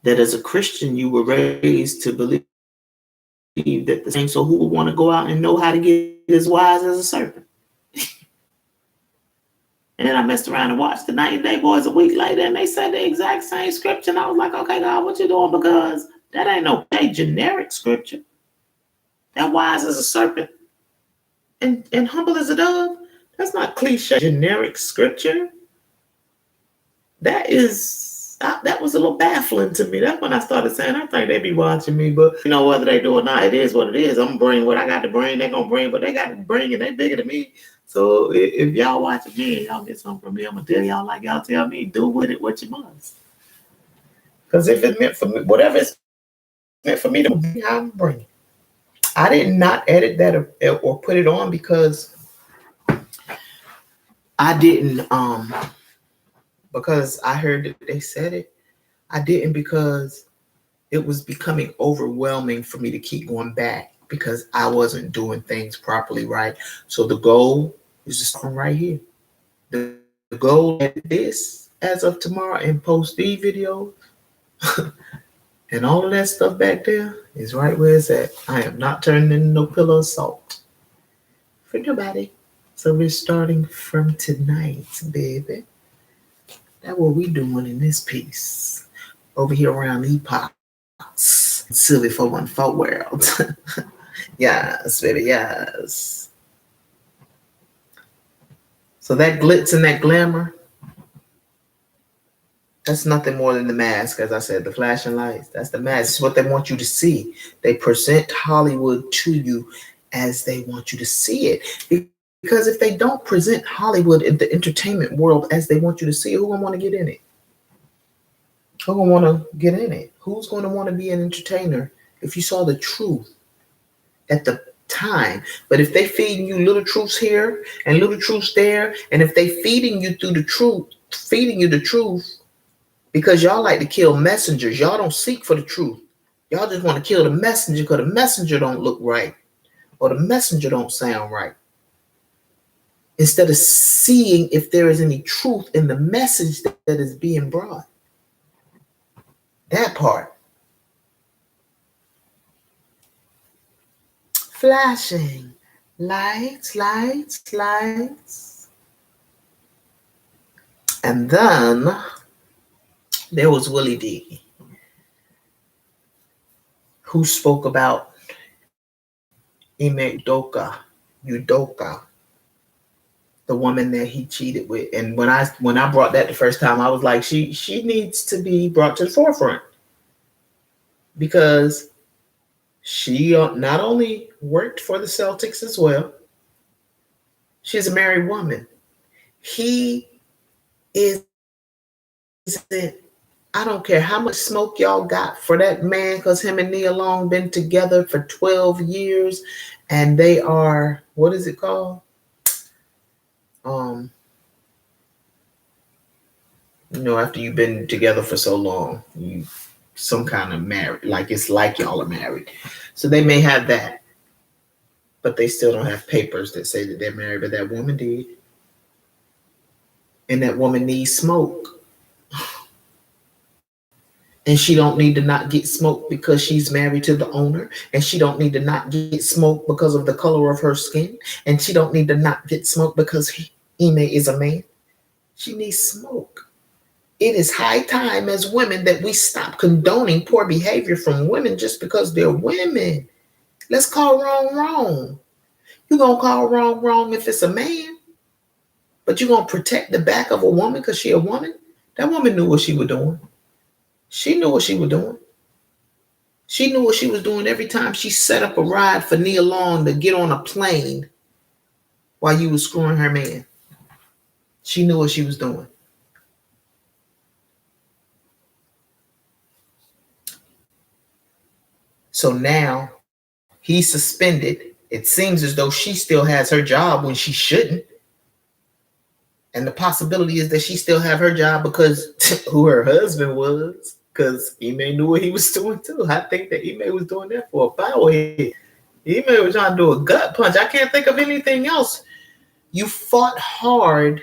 that as a Christian, you were raised to believe that the same. So who would want to go out and know how to get as wise as a serpent? And then I messed around and watched the 90 Day Boys a week later, and they said the exact same scripture. And I was like, okay, God, what you doing? Because that ain't no generic scripture. That wise as a serpent and humble as a dove. That's not cliche generic scripture. That was a little baffling to me. That's when I started saying, I think they be watching me, but whether they do or not, it is what it is. I'm gonna bring what I got to bring. They're gonna bring what they got to bring, and they bigger than me. So if y'all watching me and y'all get something from me, I'm gonna tell y'all like y'all tell me, do with it what you must. Because if it's meant for me, whatever it's meant for me to bring, I'm bringing. I did not edit that or put it on because I didn't because I heard that they said it. I didn't because it was becoming overwhelming for me to keep going back because I wasn't doing things properly right. So the goal is just from right here. The goal is this as of tomorrow and post these videos and all of that stuff back there is right where it's at. I am not turning into no pillow of salt for nobody. So we're starting from tonight, baby. That's what we doing in this piece. Over here around Epochs. Sylvie414 world. Yes, baby, yes. So that glitz and that glamour, that's nothing more than the mask. As I said, the flashing lights, that's the mask. It's what they want you to see. They present Hollywood to you as they want you to see it. Because if they don't present Hollywood in the entertainment world as they want you to see it, who's going to want to get in it? Who's going to want to get in it? Who's going to want to be an entertainer if you saw the truth at the time? But if they feeding you little truths here and little truths there, and if they feeding you through the truth, feeding you the truth, because y'all like to kill messengers. Y'all don't seek for the truth. Y'all just want to kill the messenger because the messenger don't look right or the messenger don't sound right. Instead of seeing if there is any truth in the message that is being brought. That part. Flashing. Lights, lights, lights. And then there was Willie D, who spoke about Ime Udoka, the woman that he cheated with. And when I brought that the first time, I was like, she needs to be brought to the forefront because she not only worked for the Celtics as well, she's a married woman. He isn't. I don't care how much smoke y'all got for that man, because him and Nia Long been together for 12 years, and they are, what is it called? After you've been together for so long, you some kind of married, like it's like y'all are married. So they may have that, but they still don't have papers that say that they're married, but that woman did. And that woman needs smoke. And she don't need to not get smoke because she's married to the owner. And she don't need to not get smoke because of the color of her skin. And she don't need to not get smoke because Ime is a man. She needs smoke. It is high time as women that we stop condoning poor behavior from women just because they're women. Let's call wrong wrong. You're going to call wrong wrong if it's a man. But you're going to protect the back of a woman because she a woman? That woman knew what she was doing. She knew what she was doing. She knew what she was doing every time she set up a ride for Nia Long to get on a plane while you was screwing her man. She knew what she was doing. So now he's suspended. It seems as though she still has her job when she shouldn't. And the possibility is that she still have her job because who her husband was. Because Ime knew what he was doing too. I think that Ime was doing that for a power hit. Ime was trying to do a gut punch. I can't think of anything else. You fought hard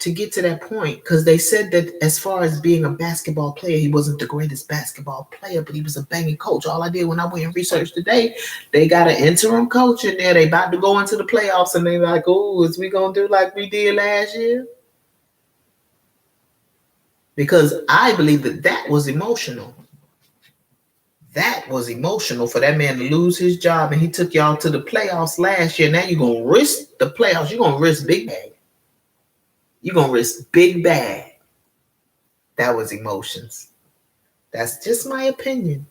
to get to that point, because they said that as far as being a basketball player, he wasn't the greatest basketball player, but he was a banging coach. All I did when I went and researched today, they got an interim coach in there. They about to go into the playoffs, and they like, oh, is we gonna do like we did last year? Because I believe that was emotional. That was emotional for that man to lose his job, and he took y'all to the playoffs last year. Now you're gonna risk the playoffs. You're gonna risk big bag. You're going to risk big bad. That was emotions. That's just my opinion.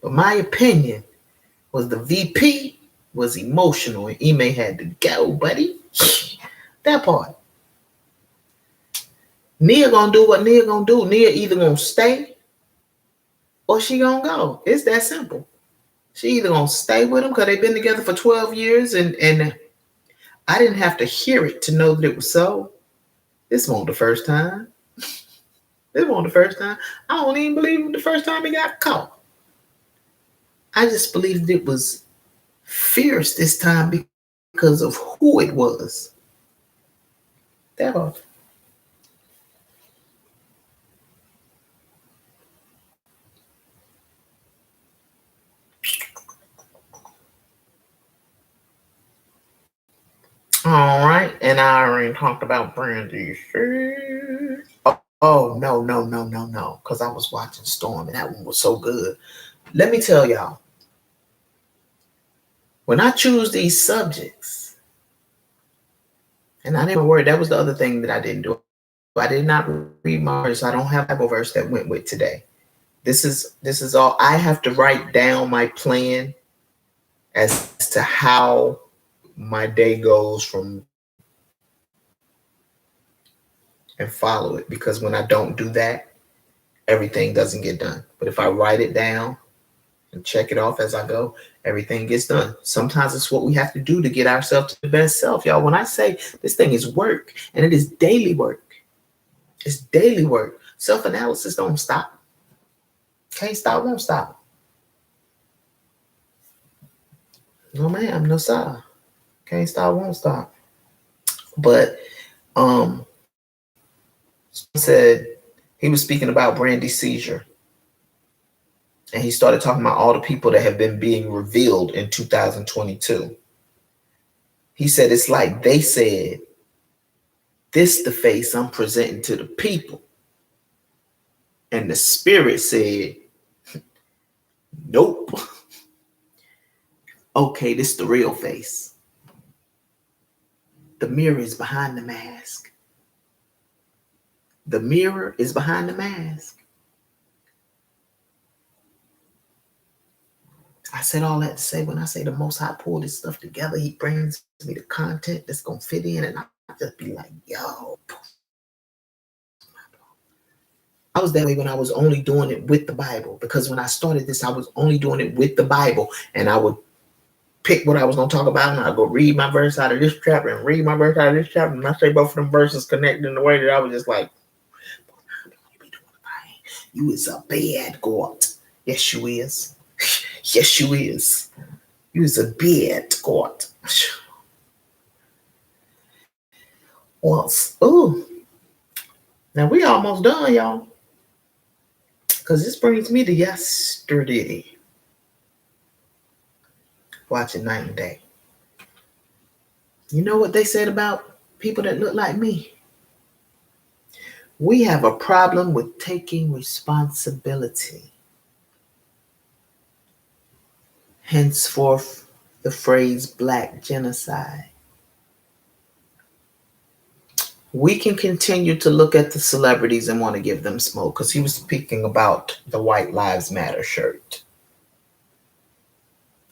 But my opinion was the VP was emotional and Ime had to go, buddy. That part. Nia going to do what Nia going to do. Nia either going to stay or she going to go. It's that simple. She either going to stay with him because they've been together for 12 years and I didn't have to hear it to know that it was so. This wasn't the first time. This wasn't the first time. I don't even believe the first time he got caught. I just believed it was fierce this time because of who it was. That was. All right, and I already talked about Brandy. Oh, no, because I was watching Storm, and that one was so good. Let me tell y'all, when I choose these subjects, and I didn't worry, that was the other thing that I didn't do. I did not read my verse. I don't have a Bible verse that went with today. This is all. I have to write down my plan as to how my day goes from and follow it, because when I don't do that, everything doesn't get done. But if I write it down and check it off as I go, everything gets done. Sometimes it's what we have to do to get ourselves to the best self, y'all. When I say this thing is work, and it is daily work, it's daily work. Self-analysis don't stop. Can't stop, won't stop. No ma'am, no sir. Can't stop, won't stop. But said he was speaking about Brandy's seizure. And he started talking about all the people that have been being revealed in 2022. He said, it's like they said, this the face I'm presenting to the people. And the spirit said, nope. Okay, this the real face. The mirror is behind the mask. The mirror is behind the mask. I said all that to say, when I say the Most High pull this stuff together, he brings me the content that's going to fit in, and I just be like, yo. I was that way when I was only doing it with the Bible, because when I started this, I was only doing it with the Bible, and I would pick what I was going to talk about, and I'd go read my verse out of this chapter and read my verse out of this chapter, and I say both of them verses connected in the way that I was just like, you is a bad God. Yes, you is. Yes, you is. You is a bad God. Well, ooh. Now we almost done, y'all. Because this brings me to yesterday. Watching Night and Day. You know what they said about people that look like me? We have a problem with taking responsibility. Henceforth, the phrase Black genocide. We can continue to look at the celebrities and want to give them smoke, because he was speaking about the White Lives Matter shirt.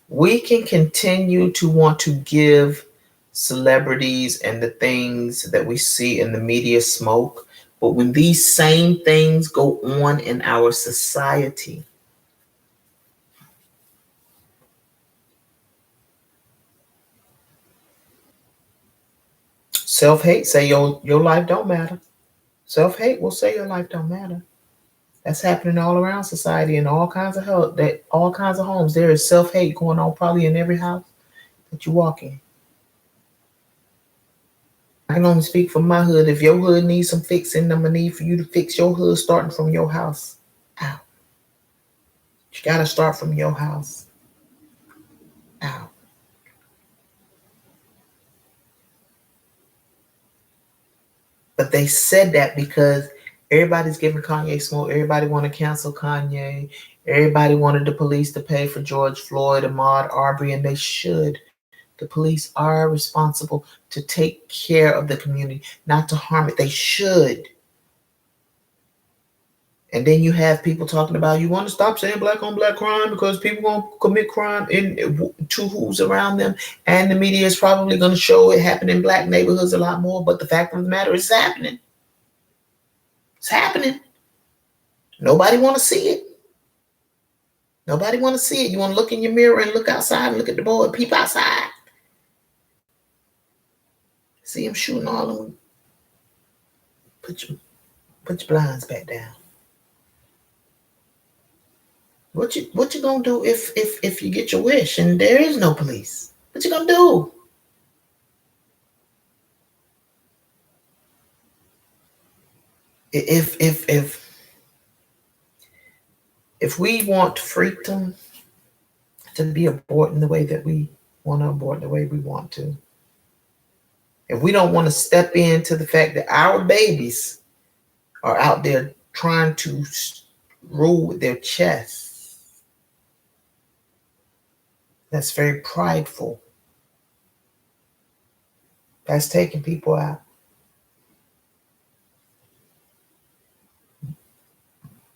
We can continue to want to give celebrities and the things that we see in the media smoke, but when these same things go on in our society, Self-hate say your life don't matter. Self-hate will say your life don't matter. That's happening all around society in all kinds of all kinds of homes. There is self-hate going on probably in every house that you walk in. I can only speak for my hood. If your hood needs some fixing, I'm gonna need for you to fix your hood starting from your house out. You gotta start from your house out. But they said that because everybody's giving Kanye smoke. Everybody want to cancel Kanye. Everybody wanted the police to pay for George Floyd, Ahmaud Arbery, and they should. The police are responsible to take care of the community, not to harm it. They should. And then you have people talking about you want to stop saying black on black crime because people going to commit crime to who's around them. And the media is probably going to show it happen in black neighborhoods a lot more. But the fact of the matter is it's happening. It's happening. Nobody want to see it. Nobody want to see it. You want to look in your mirror and look outside and look at the boy and peep outside. See him shooting all of them. Put your blinds back down. What you gonna do if you get your wish and there is no police? What you gonna do? If we want freedom to be aborting the way that we want to abort the way we want to, if we don't want to step into the fact that our babies are out there trying to rule with their chests, that's very prideful. That's taking people out.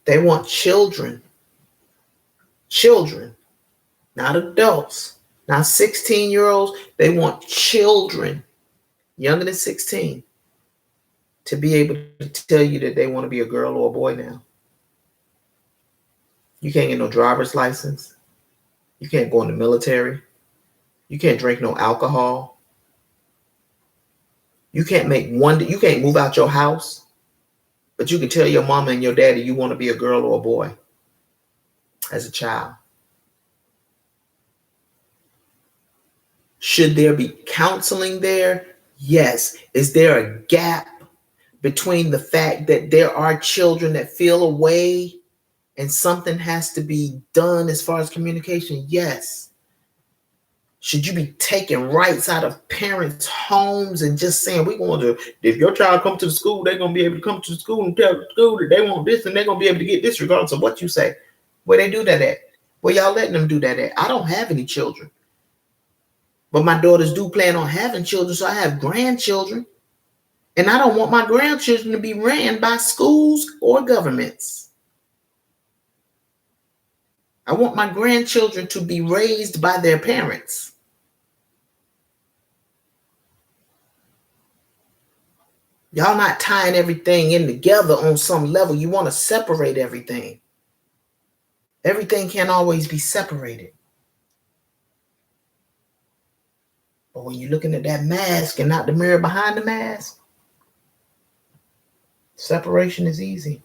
They want children, not adults, not 16-year-olds. They want children, younger than 16, to be able to tell you that they want to be a girl or a boy now. You can't get no driver's license. You can't go in the military. You can't drink no alcohol. You can't you can't move out your house, but you can tell your mama and your daddy you want to be a girl or a boy as a child. Should there be counseling there? Yes. Is there a gap between the fact that there are children that feel a way and something has to be done as far as communication? Yes. Should you be taking rights out of parents' homes and just saying, we want to, if your child come to the school, they're going to be able to come to the school and tell the school that they want this and they're going to be able to get this regardless of what you say? Where they do that at? Where y'all letting them do that at? I don't have any children. But my daughters do plan on having children, so I have grandchildren. And I don't want my grandchildren to be ran by schools or governments. I want my grandchildren to be raised by their parents. Y'all not tying everything in together on some level. You want to separate everything. Everything can't always be separated. But when you're looking at that mask and not the mirror behind the mask, separation is easy.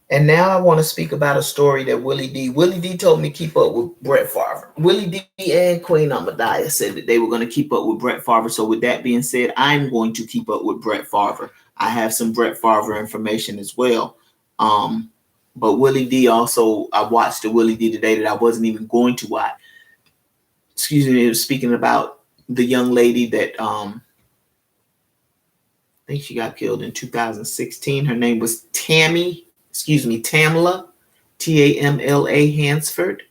And now I want to speak about a story that Willie D told me to keep up with Brett Favre. Willie D and Queen Amadaya said that they were going to keep up with Brett Favre. So with that being said, I'm going to keep up with Brett Favre. I have some Brett Favre information as well. But Willie D also, I watched the Willie D today that I wasn't even going to watch. Excuse me, it was speaking about the young lady that I think she got killed in 2016. Her name was Tamla, Tamla Hansford.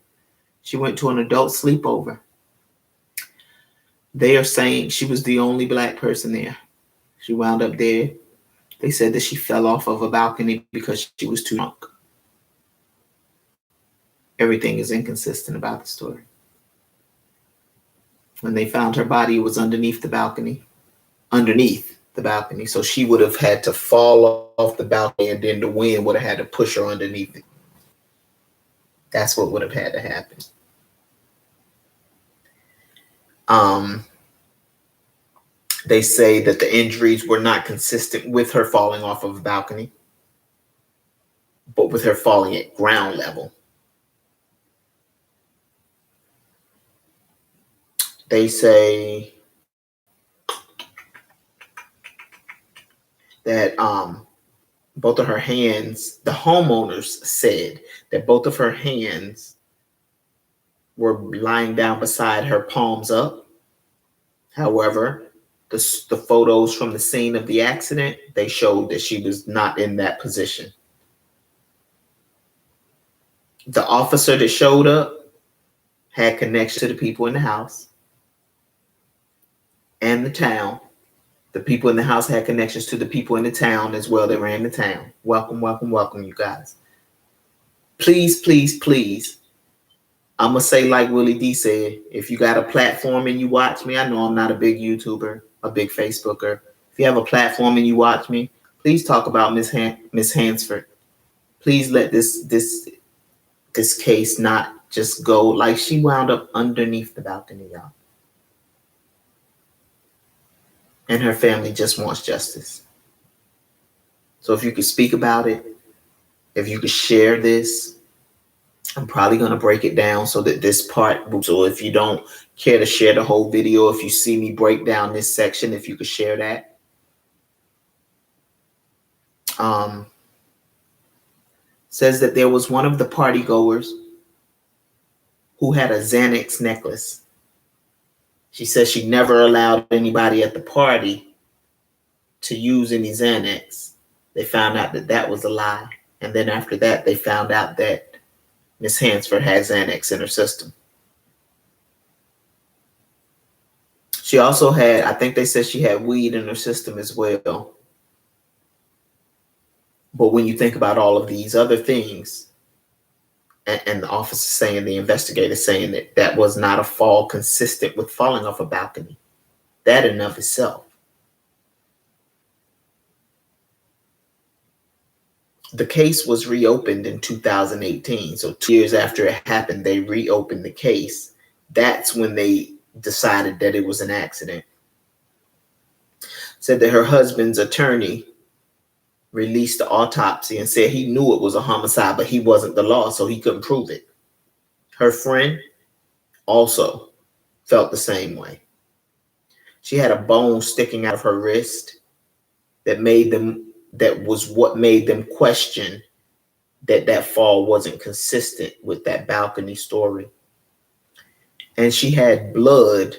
She went to an adult sleepover. They are saying she was the only black person there. She wound up dead. They said that she fell off of a balcony because she was too drunk. Everything is inconsistent about the story. When they found her body, it was underneath the balcony. So she would have had to fall off the balcony and then the wind would have had to push her underneath it. That's what would have had to happen. They say that the injuries were not consistent with her falling off of a balcony, but with her falling at ground level. They say that both of her hands, the homeowners said that both of her hands were lying down beside her, palms up. However, the photos from the scene of the accident, they showed that she was not in that position. The officer that showed up had connection to the people in the house and the town. The people in the house had connections to the people in the town as well that ran the town. Welcome, welcome, welcome, you guys. Please, please, please. I'm going to say like Willie D said, if you got a platform and you watch me, I know I'm not a big YouTuber, a big Facebooker. If you have a platform and you watch me, please talk about Miss Hansford. Please let this case not just go like she wound up underneath the balcony, y'all. And her family just wants justice. So if you could speak about it, if you could share this, I'm probably going to break it down so that this part, so if you don't care to share the whole video, if you see me break down this section, if you could share that. Says that there was one of the party goers who had a Xanax necklace. She says she never allowed anybody at the party to use any Xanax. They found out that that was a lie. And then after that, they found out that Miss Hansford had Xanax in her system. She also had, I think they said she had weed in her system as well. But when you think about all of these other things, and the officer saying, the investigator saying that that was not a fall consistent with falling off a balcony, that in and of itself. The case was reopened in 2018. So 2 years after it happened, they reopened the case. That's when they decided that it was an accident. Said that her husband's attorney released the autopsy and said he knew it was a homicide, but he wasn't the law, so he couldn't prove it. Her friend also felt the same way. She had a bone sticking out of her wrist that was what made them question that fall wasn't consistent with that balcony story. And she had blood.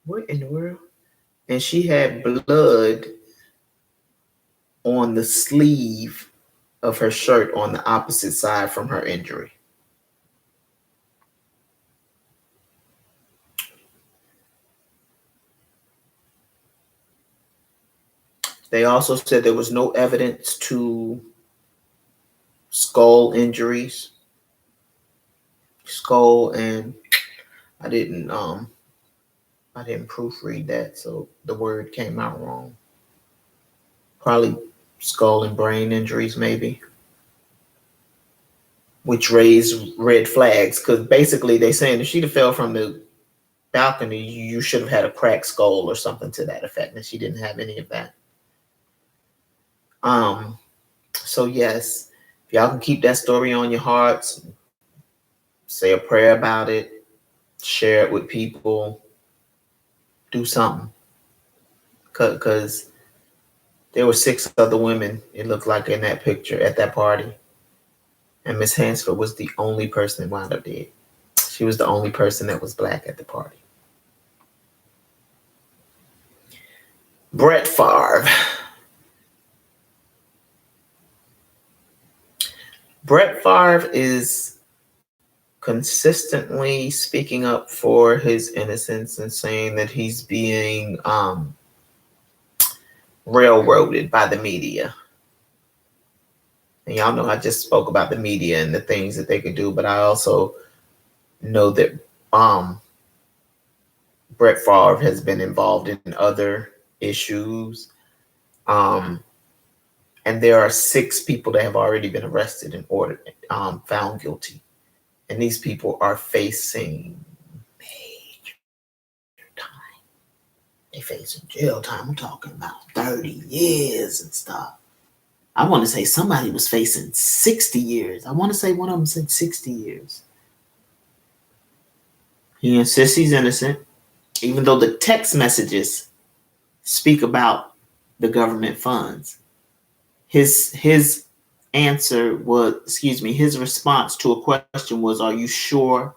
What in the world? And she had blood on the sleeve of her shirt on the opposite side from her injury. They also said there was no evidence to skull injuries. Skull, and I didn't proofread that, so the word came out wrong. Probably skull and brain injuries, maybe, which raised red flags, because basically they're saying if she'd have fell from the balcony, you should have had a cracked skull or something to that effect, and she didn't have any of that. So yes, if y'all can keep that story on your hearts, say a prayer about it, share it with people, do something, because there were 6 other women, it looked like, in that picture at that party. And Miss Hansford was the only person that wound up dead. She was the only person that was black at the party. Brett Favre. Brett Favre is consistently speaking up for his innocence and saying that he's being railroaded by the media. And y'all know I just spoke about the media and the things that they could do, but I also know that Brett Favre has been involved in other issues. And there are 6 people that have already been arrested and ordered, found guilty. And these people are facing facing jail time. I'm talking about 30 years and stuff. I want to say somebody was facing 60 years. I want to say one of them said 60 years. He insists he's innocent, even though the text messages speak about the government funds. His answer was, his response to a question was, are you sure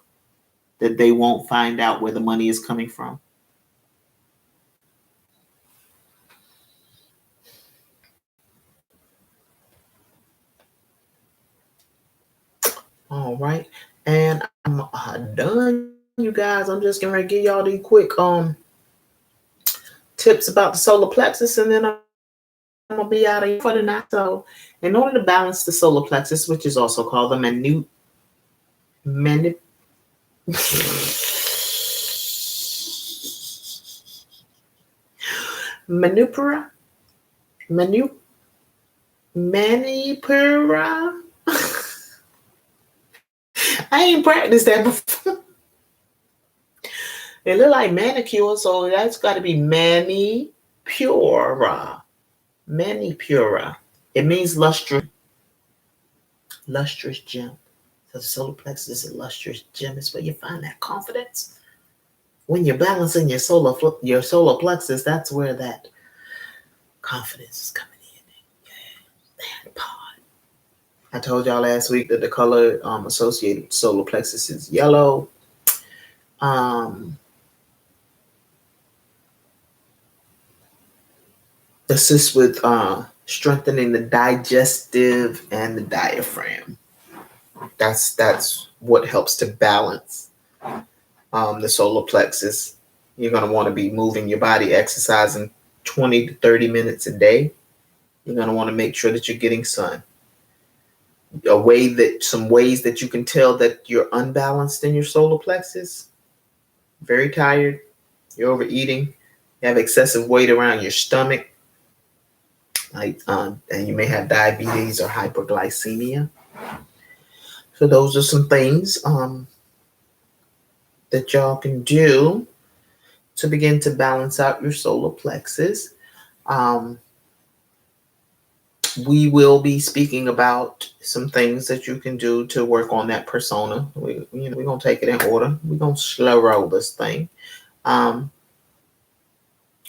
that they won't find out where the money is coming from? All right. And I'm done, you guys. I'm just going to give y'all the quick tips about the solar plexus, and then I'm going to be out of here for the night. So in order to balance the solar plexus, which is also called the manipura. I ain't practiced that before. It look like manicure, so that's got to be manipura. Manipura. It means lustrous gem. So the solar plexus is a lustrous gem. It's where you find that confidence. When you're balancing your solar plexus, that's where that confidence is coming in. Yeah, that part. I told y'all last week that the color associated with solar plexus is yellow. Assists with strengthening the digestive and the diaphragm. That's what helps to balance the solar plexus. You're going to want to be moving your body, exercising 20 to 30 minutes a day. You're going to want to make sure that you're getting sun. Some ways that you can tell that you're unbalanced in your solar plexus. Very tired. You're overeating. You have excessive weight around your stomach. And you may have diabetes or hyperglycemia. So those are some things that y'all can do to begin to balance out your solar plexus. We will be speaking about some things that you can do to work on that persona. We're going to take it in order. We're going to slow roll this thing.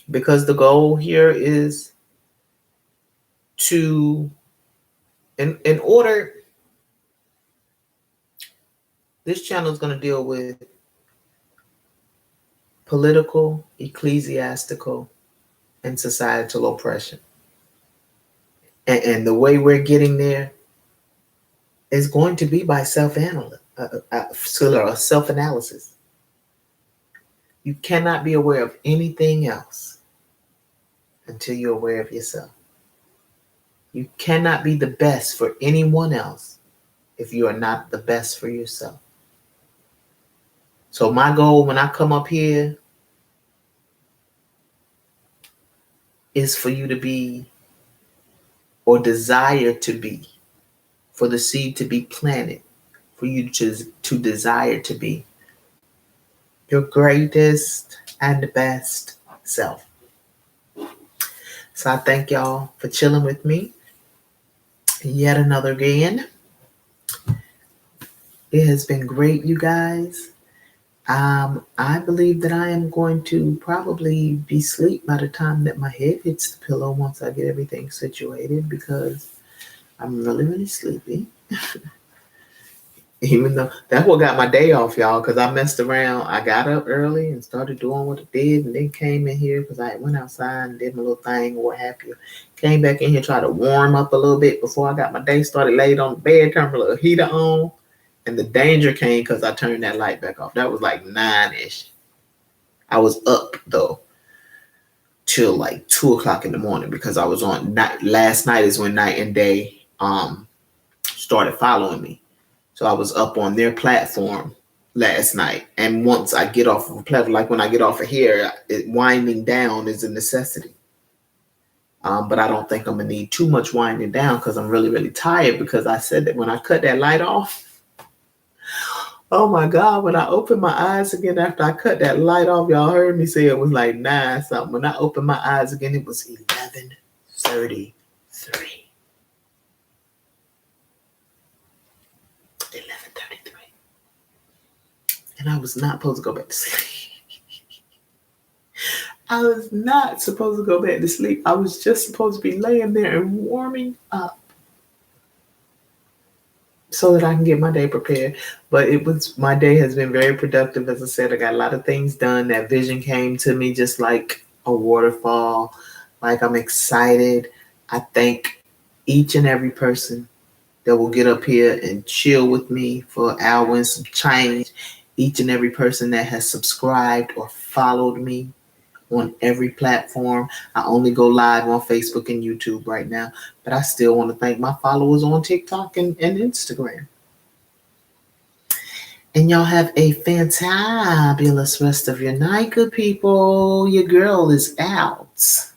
Because the goal here is to, in order, this channel is going to deal with political, ecclesiastical, and societal oppression. And the way we're getting there is going to be by self-analysis. You cannot be aware of anything else until you're aware of yourself. You cannot be the best for anyone else if you are not the best for yourself. So my goal when I come up here is for you to be, or desire to be, for the seed to be planted, for you to desire to be your greatest and best self. So I thank y'all for chilling with me yet another again. It has been great, you guys. I believe that I am going to probably be asleep by the time that my head hits the pillow once I get everything situated, because I'm really, really sleepy. Even though that's what got my day off, y'all, because I messed around. I got up early and started doing what I did, and then came in here because I went outside and did my little thing or what have you. Came back in here, tried to warm up a little bit before I got my day started, laid on the bed, turned my little heater on. And the danger came because I turned that light back off. That was like 9-ish. I was up, though, till like 2 o'clock in the morning because I was on night. Last night is when Night and Day started following me. So I was up on their platform last night. And once I get off of a platform, like when I get off of here, winding down is a necessity. But I don't think I'm going to need too much winding down because I'm really, really tired, because I said that when I cut that light off, Oh my God, when I opened my eyes again after I cut that light off, y'all heard me say it was like 9 something. When I opened my eyes again, it was 11:33. 11:33. And I was not supposed to go back to sleep. I was not supposed to go back to sleep. I was just supposed to be laying there and warming up so that I can get my day prepared. But my day has been very productive. As I said, I got a lot of things done. That vision came to me just like a waterfall. Like, I'm excited. I thank each and every person that will get up here and chill with me for an hour and some change. Each and every person that has subscribed or followed me on every platform. I only go live on Facebook and YouTube right now, but I still want to thank my followers on TikTok and Instagram. And y'all have a fantabulous rest of your night, good people. Your girl is out.